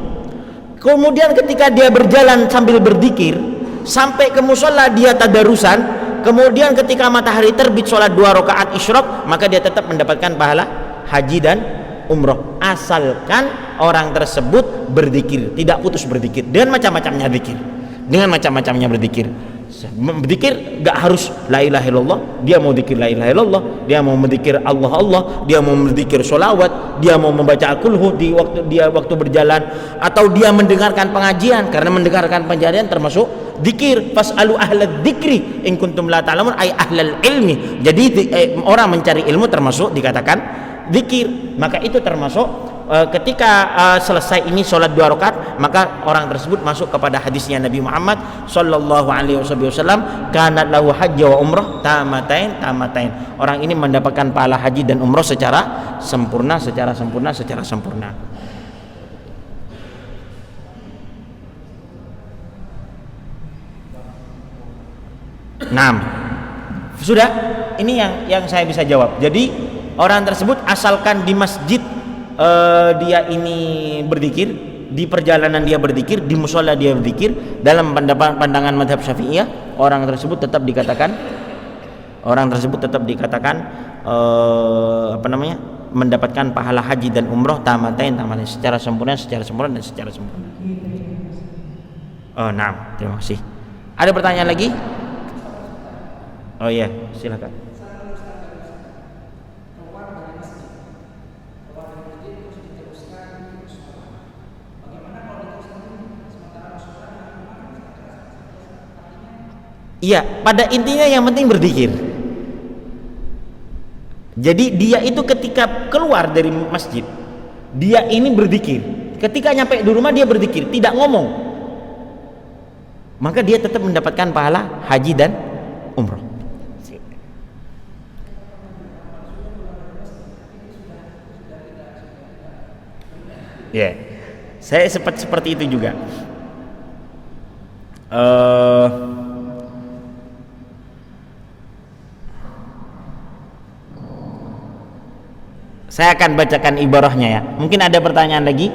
S1: kemudian ketika dia berjalan sambil berzikir sampai ke musola dia tadarusan, kemudian ketika matahari terbit sholat 2 rakaat isyraq, maka dia tetap mendapatkan pahala haji dan umroh, asalkan orang tersebut berzikir, tidak putus berzikir dengan macam-macamnya zikir, berzikir gak harus la ilaha illallah, dia mau zikir la ilaha illallah, dia mau berzikir Allah, dia mau berzikir sholawat, dia mau membaca al-kulhu di waktu berjalan, atau dia mendengarkan pengajian, karena mendengarkan pengajian termasuk zikir. Fas'alu ahlal dzikri in kuntum la ta'lamun, ay ahlal ilmi. Jadi orang mencari ilmu termasuk dikatakan zikir. Maka itu termasuk ketika selesai ini sholat 2 rakaat, maka orang tersebut masuk kepada hadisnya Nabi Muhammad sallallahu alaihi wasallam, kanat lahu hajj wa umrah tamatain. Orang ini mendapatkan pahala haji dan umrah secara sempurna. Nah, sudah, ini yang saya bisa jawab. Jadi orang tersebut asalkan di masjid dia ini berzikir, di perjalanan dia berzikir, di musola dia berzikir, dalam pandangan mazhab Syafi'iyah, orang tersebut tetap dikatakan mendapatkan pahala haji dan umroh tamatain secara sempurna dan secara sempurna. Oh, nah, terima kasih. Ada pertanyaan lagi? Oh iya, silakan. Iya, pada intinya yang penting berzikir. Jadi dia itu ketika keluar dari masjid, dia ini berzikir. Ketika nyampe di rumah dia berzikir, tidak ngomong. Maka dia tetap mendapatkan pahala haji dan umroh. Ya, saya seperti itu juga. Saya akan bacakan ibarahnya ya. Mungkin ada pertanyaan lagi?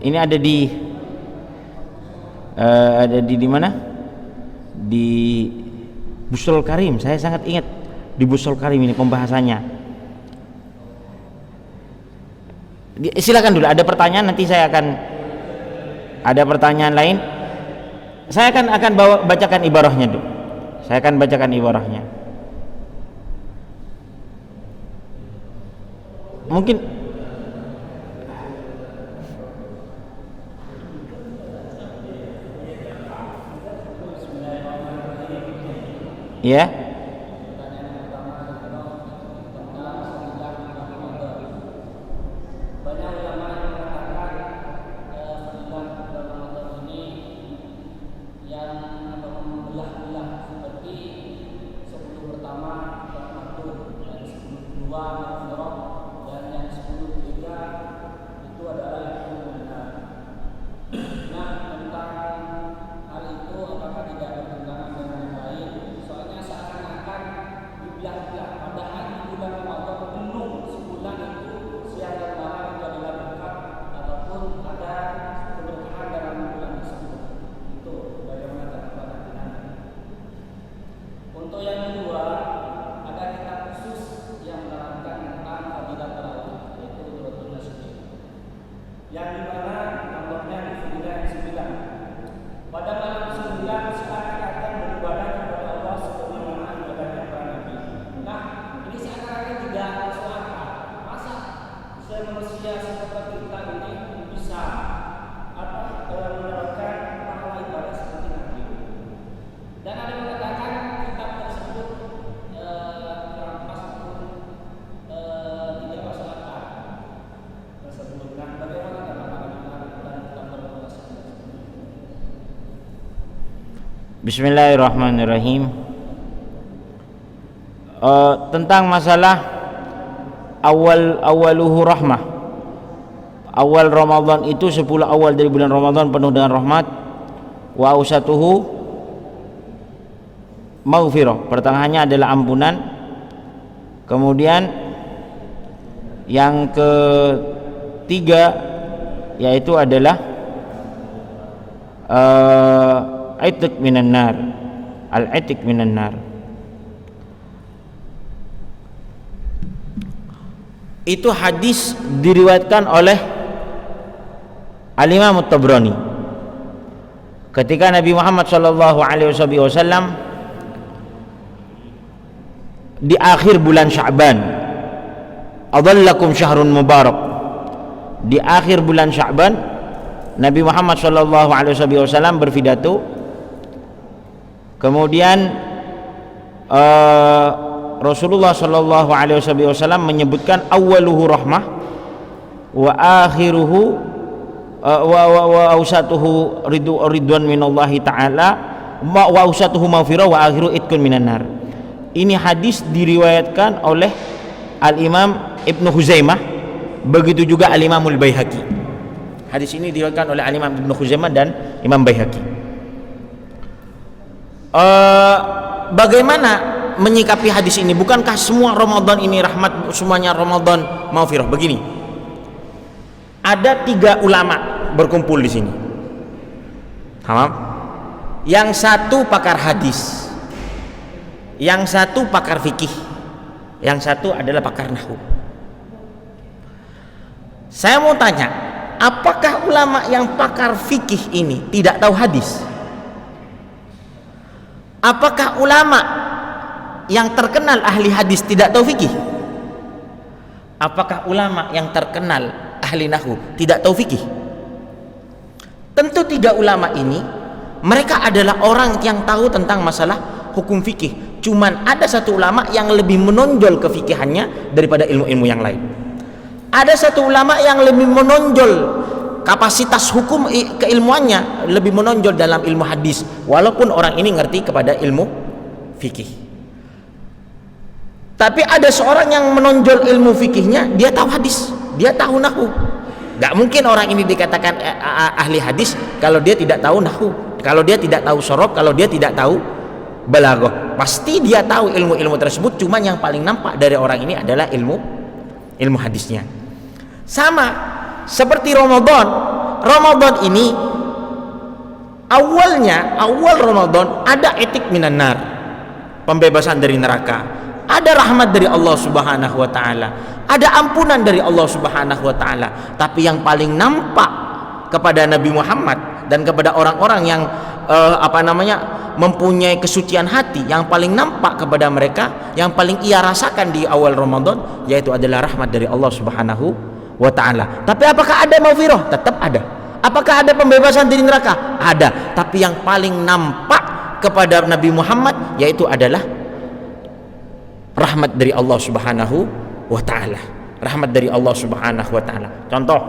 S1: Ini ada di mana? Di Bustul Karim. Saya sangat ingat di Bustul Karim ini pembahasannya. Silakan dulu. Ada pertanyaan, nanti saya akan ada pertanyaan lain. Saya akan bacakan ibarahnya dulu. Saya akan bacakan ibarahnya. Mungkin ya. Bismillahirrahmanirrahim. Tentang masalah awaluhu rahmah. Awal Ramadan itu 10 awal dari bulan Ramadan penuh dengan rahmat. Wa ausatuhu maghfirah. Pertengahannya adalah ampunan. Kemudian yang ketiga yaitu adalah Aitik minan nar, al-aitik minan nar. Itu hadis diriwayatkan oleh Al-Imam At-Tabrani. Ketika Nabi Muhammad sallallahu alaihi wasallam di akhir bulan Sya'ban, adallakum syahrun mubarak, di akhir bulan Sya'ban Nabi Muhammad SAW berpidato, kemudian Rasulullah SAW menyebutkan awwaluhu rahmah wa akhiruhu wa awsatuhu ridwan minallahi ta'ala wa awsatuhu maghfirah wa akhiru itqun minan nar. Ini hadis diriwayatkan oleh Al-Imam Ibnu Huzaimah, begitu juga Al-Imamul Baihaqi. Hadis ini diriwayatkan oleh Al-Imam Ibnu Huzaimah dan Imam Baihaqi. Bagaimana menyikapi hadis ini? Bukankah semua Ramadan ini rahmat, semuanya Ramadan maghfirah? Begini, ada 3 ulama berkumpul di sini. Tamam? Yang satu pakar hadis, yang satu pakar fikih, yang satu adalah pakar nahwu. Saya mau tanya, apakah ulama yang pakar fikih ini tidak tahu hadis? Apakah ulama yang terkenal ahli hadis tidak tahu fikih? Apakah ulama yang terkenal ahli nahwu tidak tahu fikih? Tentu 3 ulama ini mereka adalah orang yang tahu tentang masalah hukum fikih. Cuman ada satu ulama yang lebih menonjol kefikihannya daripada ilmu-ilmu yang lain. Ada satu ulama yang lebih menonjol kapasitas hukum keilmuannya, lebih menonjol dalam ilmu hadis, walaupun orang ini ngerti kepada ilmu fikih. Tapi ada seorang yang menonjol ilmu fikihnya, dia tahu hadis, dia tahu nahwu. Gak mungkin orang ini dikatakan ahli hadis kalau dia tidak tahu nahwu, kalau dia tidak tahu sorof, kalau dia tidak tahu balaghah. Pasti dia tahu ilmu-ilmu tersebut, cuman yang paling nampak dari orang ini adalah ilmu hadisnya. Sama seperti Ramadan ini awal Ramadan ada etik minan nar, pembebasan dari neraka, ada rahmat dari Allah Subhanahu wa taala, ada ampunan dari Allah Subhanahu wa taala. Tapi yang paling nampak kepada Nabi Muhammad dan kepada orang-orang yang mempunyai kesucian hati, yang paling nampak kepada mereka, yang paling ia rasakan di awal Ramadan, yaitu adalah rahmat dari Allah Subhanahu wa ta'ala. Tapi apakah ada maghfirah? Tetap ada. Apakah ada pembebasan dari neraka? Ada. Tapi yang paling nampak kepada Nabi Muhammad yaitu adalah rahmat dari Allah Subhanahu wa ta'ala. Rahmat dari Allah Subhanahu wa ta'ala. Contoh,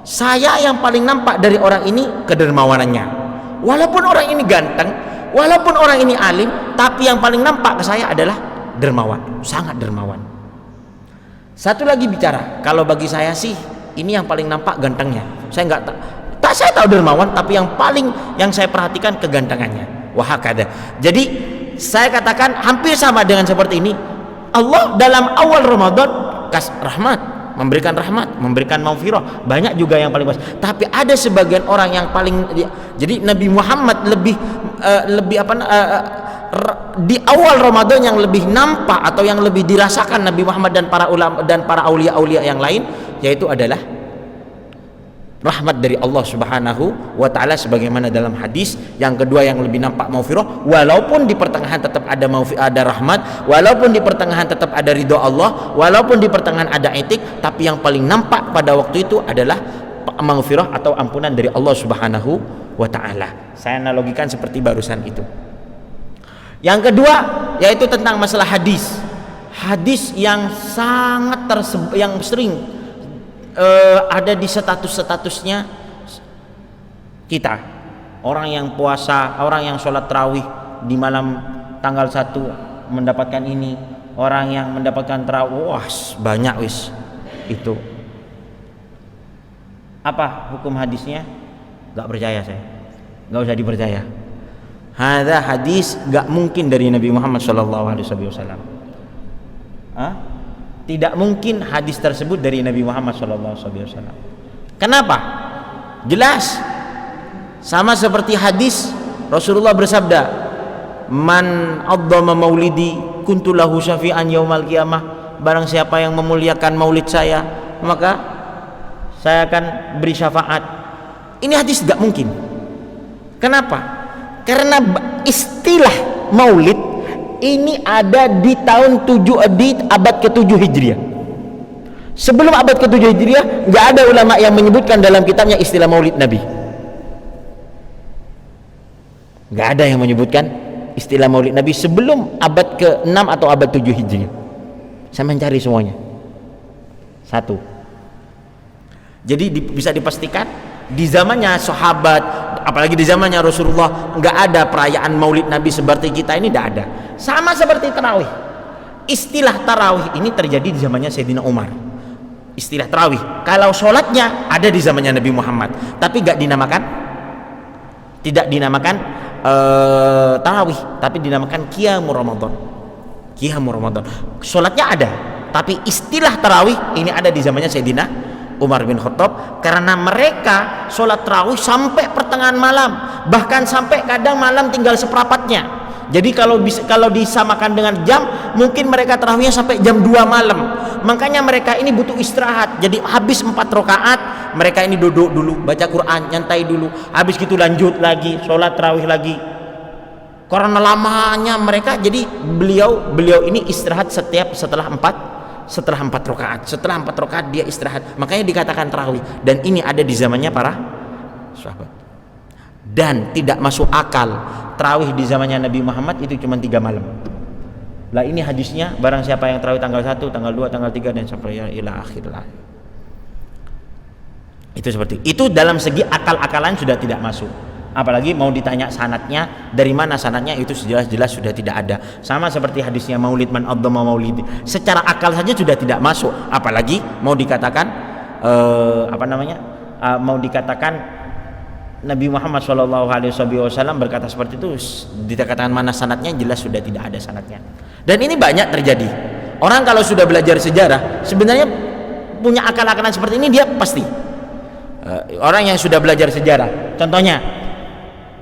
S1: saya yang paling nampak dari orang ini kedermawanannya. Walaupun orang ini ganteng, walaupun orang ini alim, tapi yang paling nampak ke saya adalah dermawan, sangat dermawan. Satu lagi bicara, kalau bagi saya sih ini yang paling nampak gantengnya. Saya saya tahu dermawan, tapi yang saya perhatikan kegantengannya. Wahakada. Jadi saya katakan hampir sama dengan seperti ini. Allah dalam awal Ramadan rahmat, memberikan maghfirah. Banyak juga yang paling bagus. Tapi ada sebagian orang yang paling, jadi Nabi Muhammad lebih di awal Ramadan yang lebih nampak atau yang lebih dirasakan Nabi Muhammad dan para ulama dan para aulia-aulia yang lain, yaitu adalah rahmat dari Allah Subhanahu wa ta'ala, sebagaimana dalam hadis. Yang kedua yang lebih nampak maghfirah, walaupun di pertengahan tetap ada rahmat, walaupun di pertengahan tetap ada ridho Allah, walaupun di pertengahan ada etik, tapi yang paling nampak pada waktu itu adalah maghfirah atau ampunan dari Allah Subhanahu wa ta'ala. Saya analogikan seperti barusan itu. Yang kedua yaitu tentang masalah hadis. Hadis yang sangat yang sering ada di statusnya kita. Orang yang puasa, orang yang sholat tarawih di malam tanggal 1 mendapatkan ini, orang yang mendapatkan tarawih, wah banyak wis itu. Apa hukum hadisnya? Gak percaya saya, gak usah dipercaya. Hadza hadis gak mungkin dari Nabi Muhammad SAW. Tidak mungkin hadis tersebut dari Nabi Muhammad SAW. Kenapa? Jelas. Sama seperti hadis Rasulullah bersabda, man addama maulidi kuntu lahu syafi'an yaumal qiyamah. Barang siapa yang memuliakan maulid saya, maka saya akan beri syafaat. Ini hadis gak mungkin. Kenapa? Karena istilah maulid ini ada di tahun di abad ke-7 Hijriah. Sebelum abad ke-7 Hijriah nggak ada ulama yang menyebutkan dalam kitabnya istilah Maulid Nabi. Nggak ada yang menyebutkan istilah Maulid Nabi sebelum abad ke-6 atau abad 7 Hijriah. Saya mencari semuanya. Satu. Jadi bisa dipastikan di zamannya sahabat, apalagi di zamannya Rasulullah, nggak ada perayaan Maulid Nabi seperti kita ini, nggak ada. Sama seperti tarawih. Istilah tarawih ini terjadi di zamannya Sayyidina Umar. Istilah tarawih, kalau sholatnya ada di zamannya Nabi Muhammad, tapi nggak dinamakan, tidak dinamakan tarawih, tapi dinamakan qiyamul Ramadan. Qiyamul Ramadan. Sholatnya ada, tapi istilah tarawih ini ada di zamannya Sayyidina Umar bin Khattab, karena mereka sholat tarawih sampai pertengahan malam, bahkan sampai kadang malam tinggal seperempatnya. Jadi kalau disamakan dengan jam, mungkin mereka tarawihnya sampai jam 2 malam. Makanya mereka ini butuh istirahat. Jadi habis 4 rakaat, mereka ini duduk dulu, baca Quran, nyantai dulu. Habis gitu lanjut lagi, sholat tarawih lagi. Karena lamanya mereka, jadi beliau ini istirahat setelah 4 rakaat. Setelah 4 rakaat dia istirahat. Makanya dikatakan tarawih. Dan ini ada di zamannya para sahabat. Dan tidak masuk akal tarawih di zamannya Nabi Muhammad itu cuma 3 malam. Lah ini hadisnya, barang siapa yang tarawih tanggal 1, tanggal 2, tanggal 3 dan sampai ila akhirlah. Itu seperti itu. Dalam segi akal-akalan sudah tidak masuk. Apalagi mau ditanya sanadnya, dari mana sanadnya, itu jelas-jelas sudah tidak ada. Sama seperti hadisnya maulid man adzama maulidi, secara akal saja sudah tidak masuk, apalagi mau dikatakan mau dikatakan Nabi Muhammad SAW berkata seperti itu. Dikatakan mana sanadnya, jelas sudah tidak ada sanadnya. Dan ini banyak terjadi. Orang kalau sudah belajar sejarah sebenarnya punya akal-akalan seperti ini, dia pasti orang yang sudah belajar sejarah. Contohnya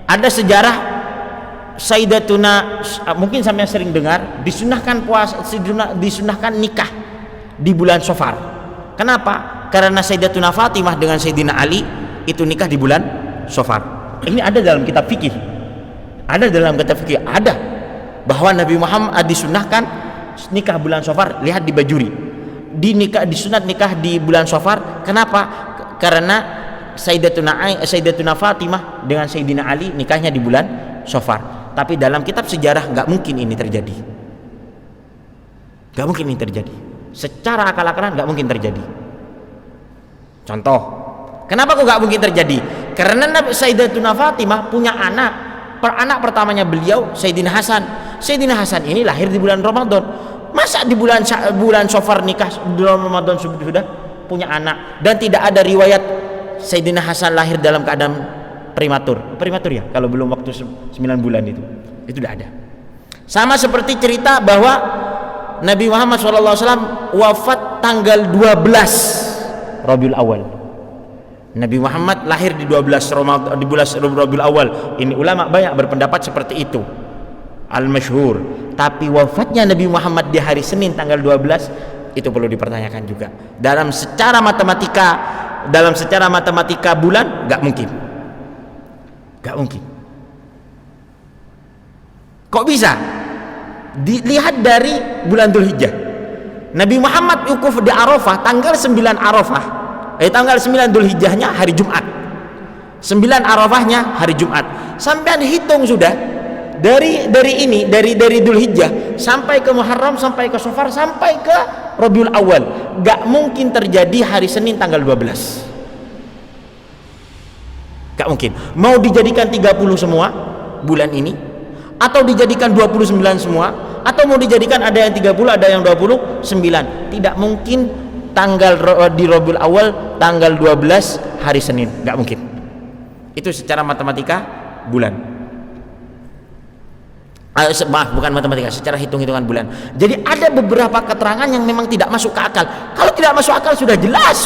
S1: ada sejarah Sayyidatuna, mungkin sampai sering dengar, disunahkan nikah di bulan Safar. Kenapa? Karena Sayyidatuna Fatimah dengan Sayyidina Ali itu nikah di bulan Safar. Ini ada dalam kitab fikih. Ada dalam kitab fikih, ada bahwa Nabi Muhammad disunahkan nikah bulan Safar. Lihat di Bajuri. Disunat nikah di bulan Safar. Kenapa? Karena Sayyidatuna Fatimah dengan Sayyidina Ali nikahnya di bulan Safar. Tapi dalam kitab sejarah nggak mungkin ini terjadi. Nggak mungkin ini terjadi. Secara akal-akalan nggak mungkin terjadi. Contoh, kenapa kok nggak mungkin terjadi? Karena Sayyidatuna Fatimah punya anak pertamanya beliau Sayyidina Hasan. Sayyidina Hasan ini lahir di bulan Ramadan. Masa di bulan Safar nikah, di bulan Ramadan sudah punya anak? Dan tidak ada riwayat Sayyidina Hasan lahir dalam keadaan prematur ya, kalau belum waktu 9 bulan itu tidak ada. Sama seperti cerita bahwa Nabi Muhammad SAW wafat tanggal 12 Rabiul Awal. Nabi Muhammad lahir di 12 Rabiul Awal. Ini ulama banyak berpendapat seperti itu, al-masyhur. Tapi wafatnya Nabi Muhammad di hari Senin tanggal 12 itu perlu dipertanyakan juga. Dalam secara matematika bulan nggak mungkin. Kok bisa? Dilihat dari bulan Dzulhijjah. Nabi Muhammad wukuf di Arafah tanggal 9 Arafah. Tanggal 9 Dzulhijjahnya hari Jumat. 9 Arafahnya hari Jumat. Sampean hitung sudah dari Dzulhijjah sampai ke Muharram, sampai ke Safar, sampai ke Rabiul Awal, gak mungkin terjadi hari Senin tanggal 12. Gak mungkin. Mau dijadikan 30 semua bulan ini, atau dijadikan 29 semua, atau mau dijadikan ada yang 30, ada yang 29, tidak mungkin tanggal di Rabiul Awal tanggal 12 hari Senin, gak mungkin. Itu secara matematika bulan. Bukan matematika, secara hitung-hitungan bulan. Jadi ada beberapa keterangan yang memang tidak masuk ke akal. Kalau tidak masuk akal sudah jelas,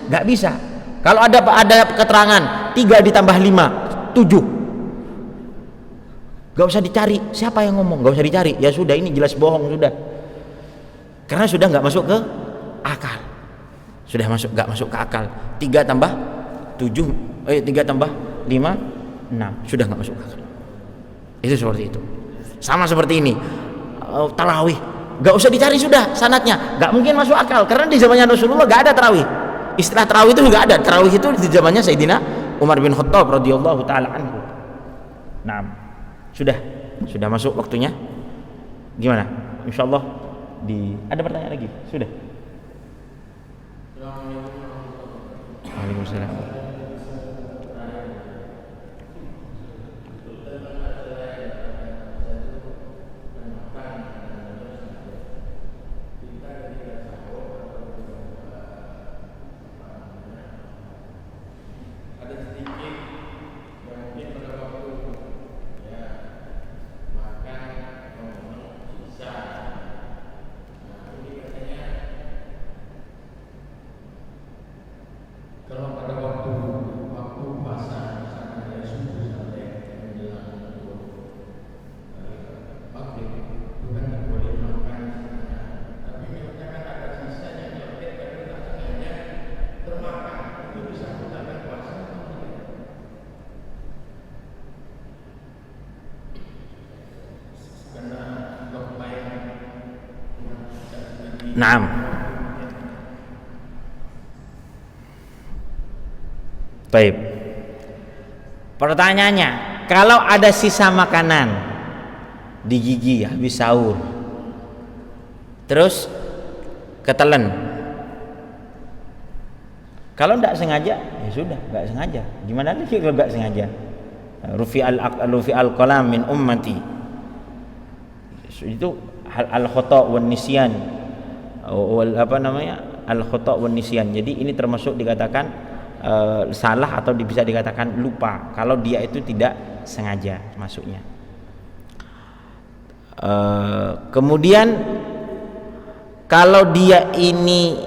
S1: nggak bisa. Kalau ada keterangan 3 ditambah 5 7, nggak usah dicari siapa yang ngomong, nggak usah dicari, ya sudah, ini jelas bohong sudah. Karena sudah nggak masuk ke akal, nggak masuk ke akal. 3 tambah 7, 3 tambah 5 6, sudah nggak masuk ke akal. Itu seperti itu. Sama seperti ini, tarawih Gak usah dicari sudah sanadnya, gak mungkin masuk akal karena di zamannya Rasulullah gak ada tarawih. Istilah tarawih itu gak ada. Tarawih itu di zamannya Sayyidina Umar bin Khattab radhiyallahu taala anhu. Nah, sudah masuk waktunya. Gimana? Insyaallah ada pertanyaan lagi? Sudah. Waalaikumsalam. Naam. Baik. Pertanyaannya, kalau ada sisa makanan di gigi habis sahur, terus ketelan, kalau tidak sengaja, ya sudah, nggak sengaja. Gimana lagi kalau nggak sengaja? Rufi al qalam min ummati. Itu al khata' wan nisyan. Al khata' wan nisyan. Jadi ini termasuk dikatakan salah atau bisa dikatakan lupa kalau dia itu tidak sengaja masuknya. Kemudian kalau dia ini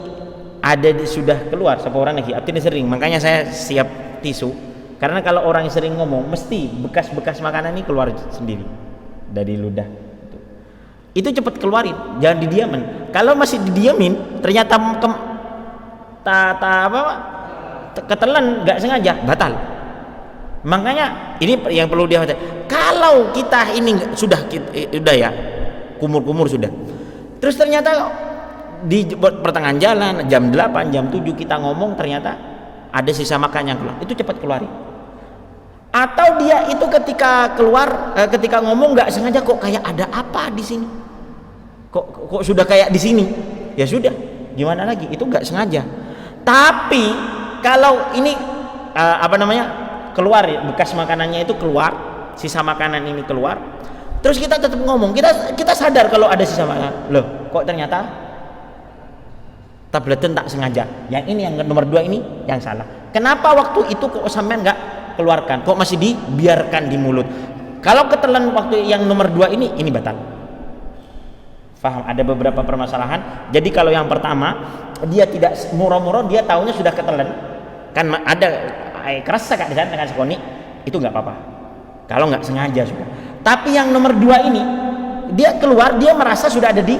S1: sudah keluar orang lagi, artinya sering, makanya saya siap tisu karena kalau orang yang sering ngomong mesti bekas-bekas makanan ini keluar sendiri dari ludah. Itu cepat keluarin, jangan didiamin. Kalau masih didiamin ternyata ketelan nggak sengaja, batal. Makanya ini yang perlu dihati. Kalau kita ini sudah ya kumur-kumur sudah, terus ternyata di pertengahan jalan jam 8 jam 7 kita ngomong ternyata ada sisa makan yang keluar, itu cepat keluarin. Atau dia itu ketika ngomong nggak sengaja, kok kayak ada apa di sini, kok sudah kayak di sini, ya sudah, gimana lagi, itu nggak sengaja. Tapi kalau ini keluar bekas makanannya itu keluar, sisa makanan ini keluar, terus kita tetap ngomong, kita sadar kalau ada sisa makanan, loh kok ternyata tabletan tak sengaja, yang ini yang nomor 2 ini yang salah. Kenapa waktu itu kok sampean nggak keluarkan, kok masih dibiarkan di mulut? Kalau ketelan waktu yang nomor 2 ini batal. Faham? Ada beberapa permasalahan. Jadi kalau yang pertama dia tidak murah-murah, dia tahunya sudah ketelan, kan ada keras kak di sana dengan sekoni, itu nggak apa-apa kalau nggak sengaja sudah. Tapi yang nomor 2 ini dia keluar, dia merasa sudah ada di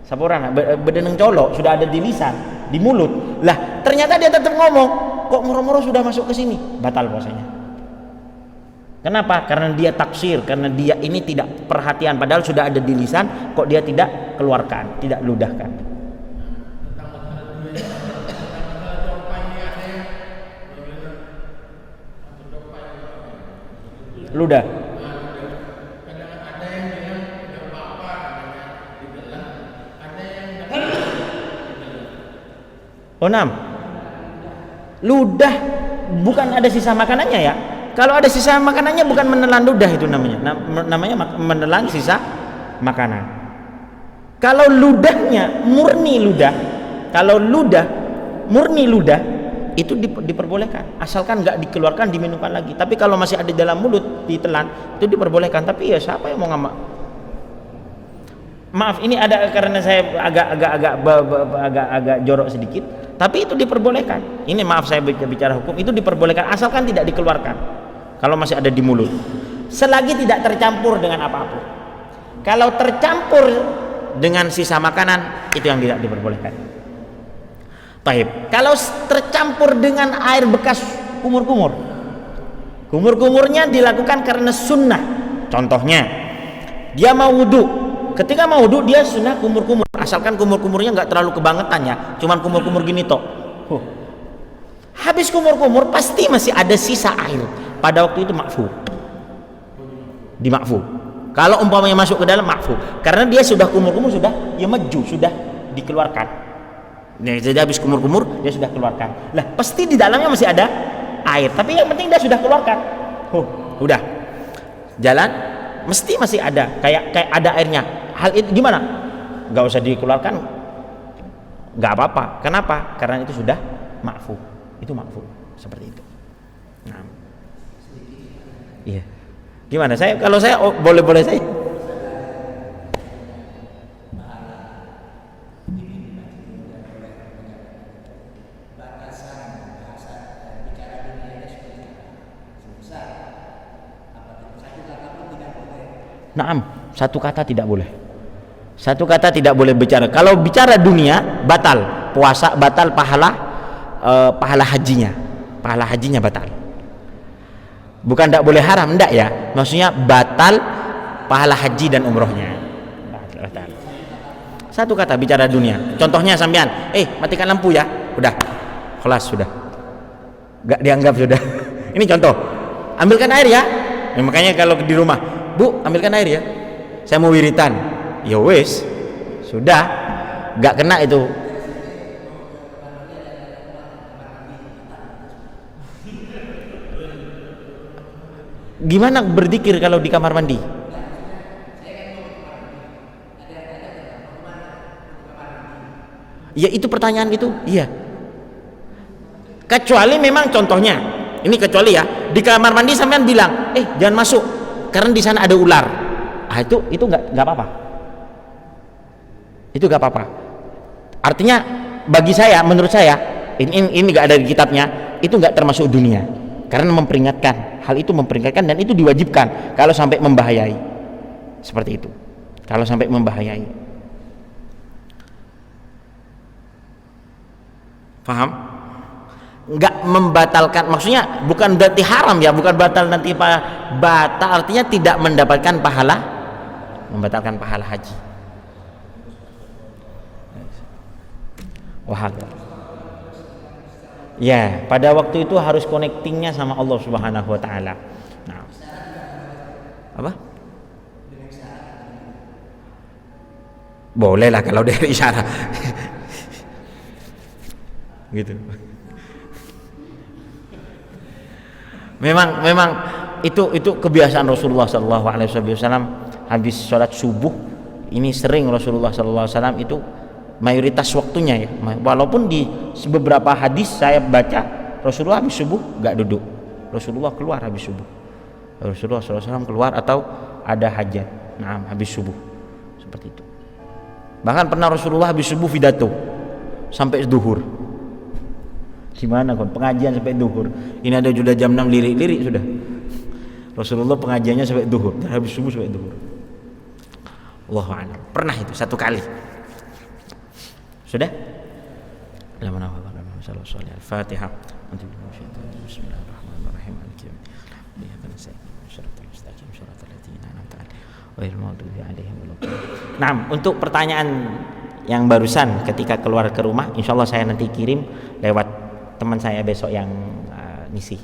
S1: sapuran, bedeneng colok, sudah ada di lisan, di mulut. Lah ternyata dia tetap ngomong, kok murah-murah sudah masuk ke sini, batal puasanya. Kenapa? Karena dia taksir, karena dia ini tidak perhatian, padahal sudah ada di lisan, kok dia tidak keluarkan, tidak ludahkan. Ludah. Oh 6. Ludah bukan ada sisa makanannya ya. Kalau ada sisa makanannya bukan menelan ludah, itu namanya menelan sisa makanan. Kalau ludahnya murni ludah, kalau ludah murni ludah, itu diperbolehkan asalkan nggak dikeluarkan, diminumkan lagi. Tapi kalau masih ada di dalam mulut, ditelan, itu diperbolehkan. Tapi ya siapa yang mau ngamak? Maaf, ini ada karena saya agak jorok sedikit, tapi itu diperbolehkan. Ini maaf, saya bicara hukum, itu diperbolehkan asalkan tidak dikeluarkan kalau masih ada di mulut, selagi tidak tercampur dengan apapun. Kalau tercampur dengan sisa makanan, itu yang tidak diperbolehkan. Taib. Kalau tercampur dengan air bekas kumurnya dilakukan karena sunnah. Contohnya dia mau wudhu, ketika mau wudu dia sunnah kumur-kumur, asalkan kumur-kumurnya nggak terlalu kebangetan ya, cuman kumur-kumur gini tok. Habis kumur-kumur pasti masih ada sisa air, pada waktu itu makfu, dimakfu. Kalau umpamanya masuk ke dalam makfu, karena dia sudah kumur-kumur, sudah ya maju, sudah dikeluarkan. Nah, jadi habis kumur-kumur dia sudah keluarkan. Lah pasti di dalamnya masih ada air, tapi yang penting dia sudah keluarkan. Udah jalan, mesti masih ada, kayak ada airnya. Hal itu gimana? Nggak usah dikeluarkan, nggak apa-apa. Kenapa? Karena itu sudah makfu. Itu makfu seperti itu. Nah, iya. Gimana? Kalau saya boleh saya. Naam, satu kata tidak boleh. Satu kata tidak boleh bicara. Kalau bicara dunia batal, puasa batal, pahala hajinya batal. Bukan tidak boleh haram, enggak ya, maksudnya batal pahala haji dan umrohnya batal. Satu kata bicara dunia, contohnya sampean matikan lampu ya, udah kelas, sudah enggak dianggap, sudah. Ini contoh, ambilkan air ya. Makanya kalau di rumah, Bu ambilkan air ya, saya mau wiritan, ya wes sudah, enggak kena itu. Gimana berzikir kalau di kamar mandi? Ya itu pertanyaan itu, iya. Kecuali memang contohnya, ini kecuali ya, di kamar mandi sampean bilang, jangan masuk, karena di sana ada ular. Itu nggak apa-apa. Itu nggak apa-apa. Artinya bagi saya, menurut saya, ini nggak ada di kitabnya, itu nggak termasuk dunia. Karena memperingatkan, hal itu memperingatkan dan itu diwajibkan kalau sampai membahayai, seperti itu. Kalau sampai membahayai, paham? Nggak membatalkan, maksudnya bukan berarti haram ya, bukan batal nanti batal, artinya tidak mendapatkan pahala, membatalkan pahala haji. Wah. Ya, pada waktu itu harus connectingnya sama Allah Subhanahu wa Ta'ala. Nah, apa? Boleh lah kalau dari isyarat. Gitu. Memang itu kebiasaan Rasulullah Sallallahu Alaihi Wasallam habis sholat subuh. Ini sering Rasulullah Sallallahu Alaihi Wasallam itu mayoritas waktunya ya, walaupun di beberapa hadis saya baca Rasulullah habis subuh gak duduk, Rasulullah keluar habis subuh, Rasulullah SAW keluar atau ada hajat, habis subuh, seperti itu. Bahkan pernah Rasulullah habis subuh pidato sampai zuhur. Gimana kon pengajian sampai zuhur? Ini ada sudah jam 6 lirik-lirik sudah. Rasulullah pengajiannya sampai zuhur, habis subuh sampai zuhur. Allahu a'lam. Pernah itu satu kali. Sudah? Al-Fatihah. Bismillahirrahmanirrahim. Nah, untuk pertanyaan yang barusan ketika keluar ke rumah, insya Allah saya nanti kirim lewat teman saya besok yang ngisi.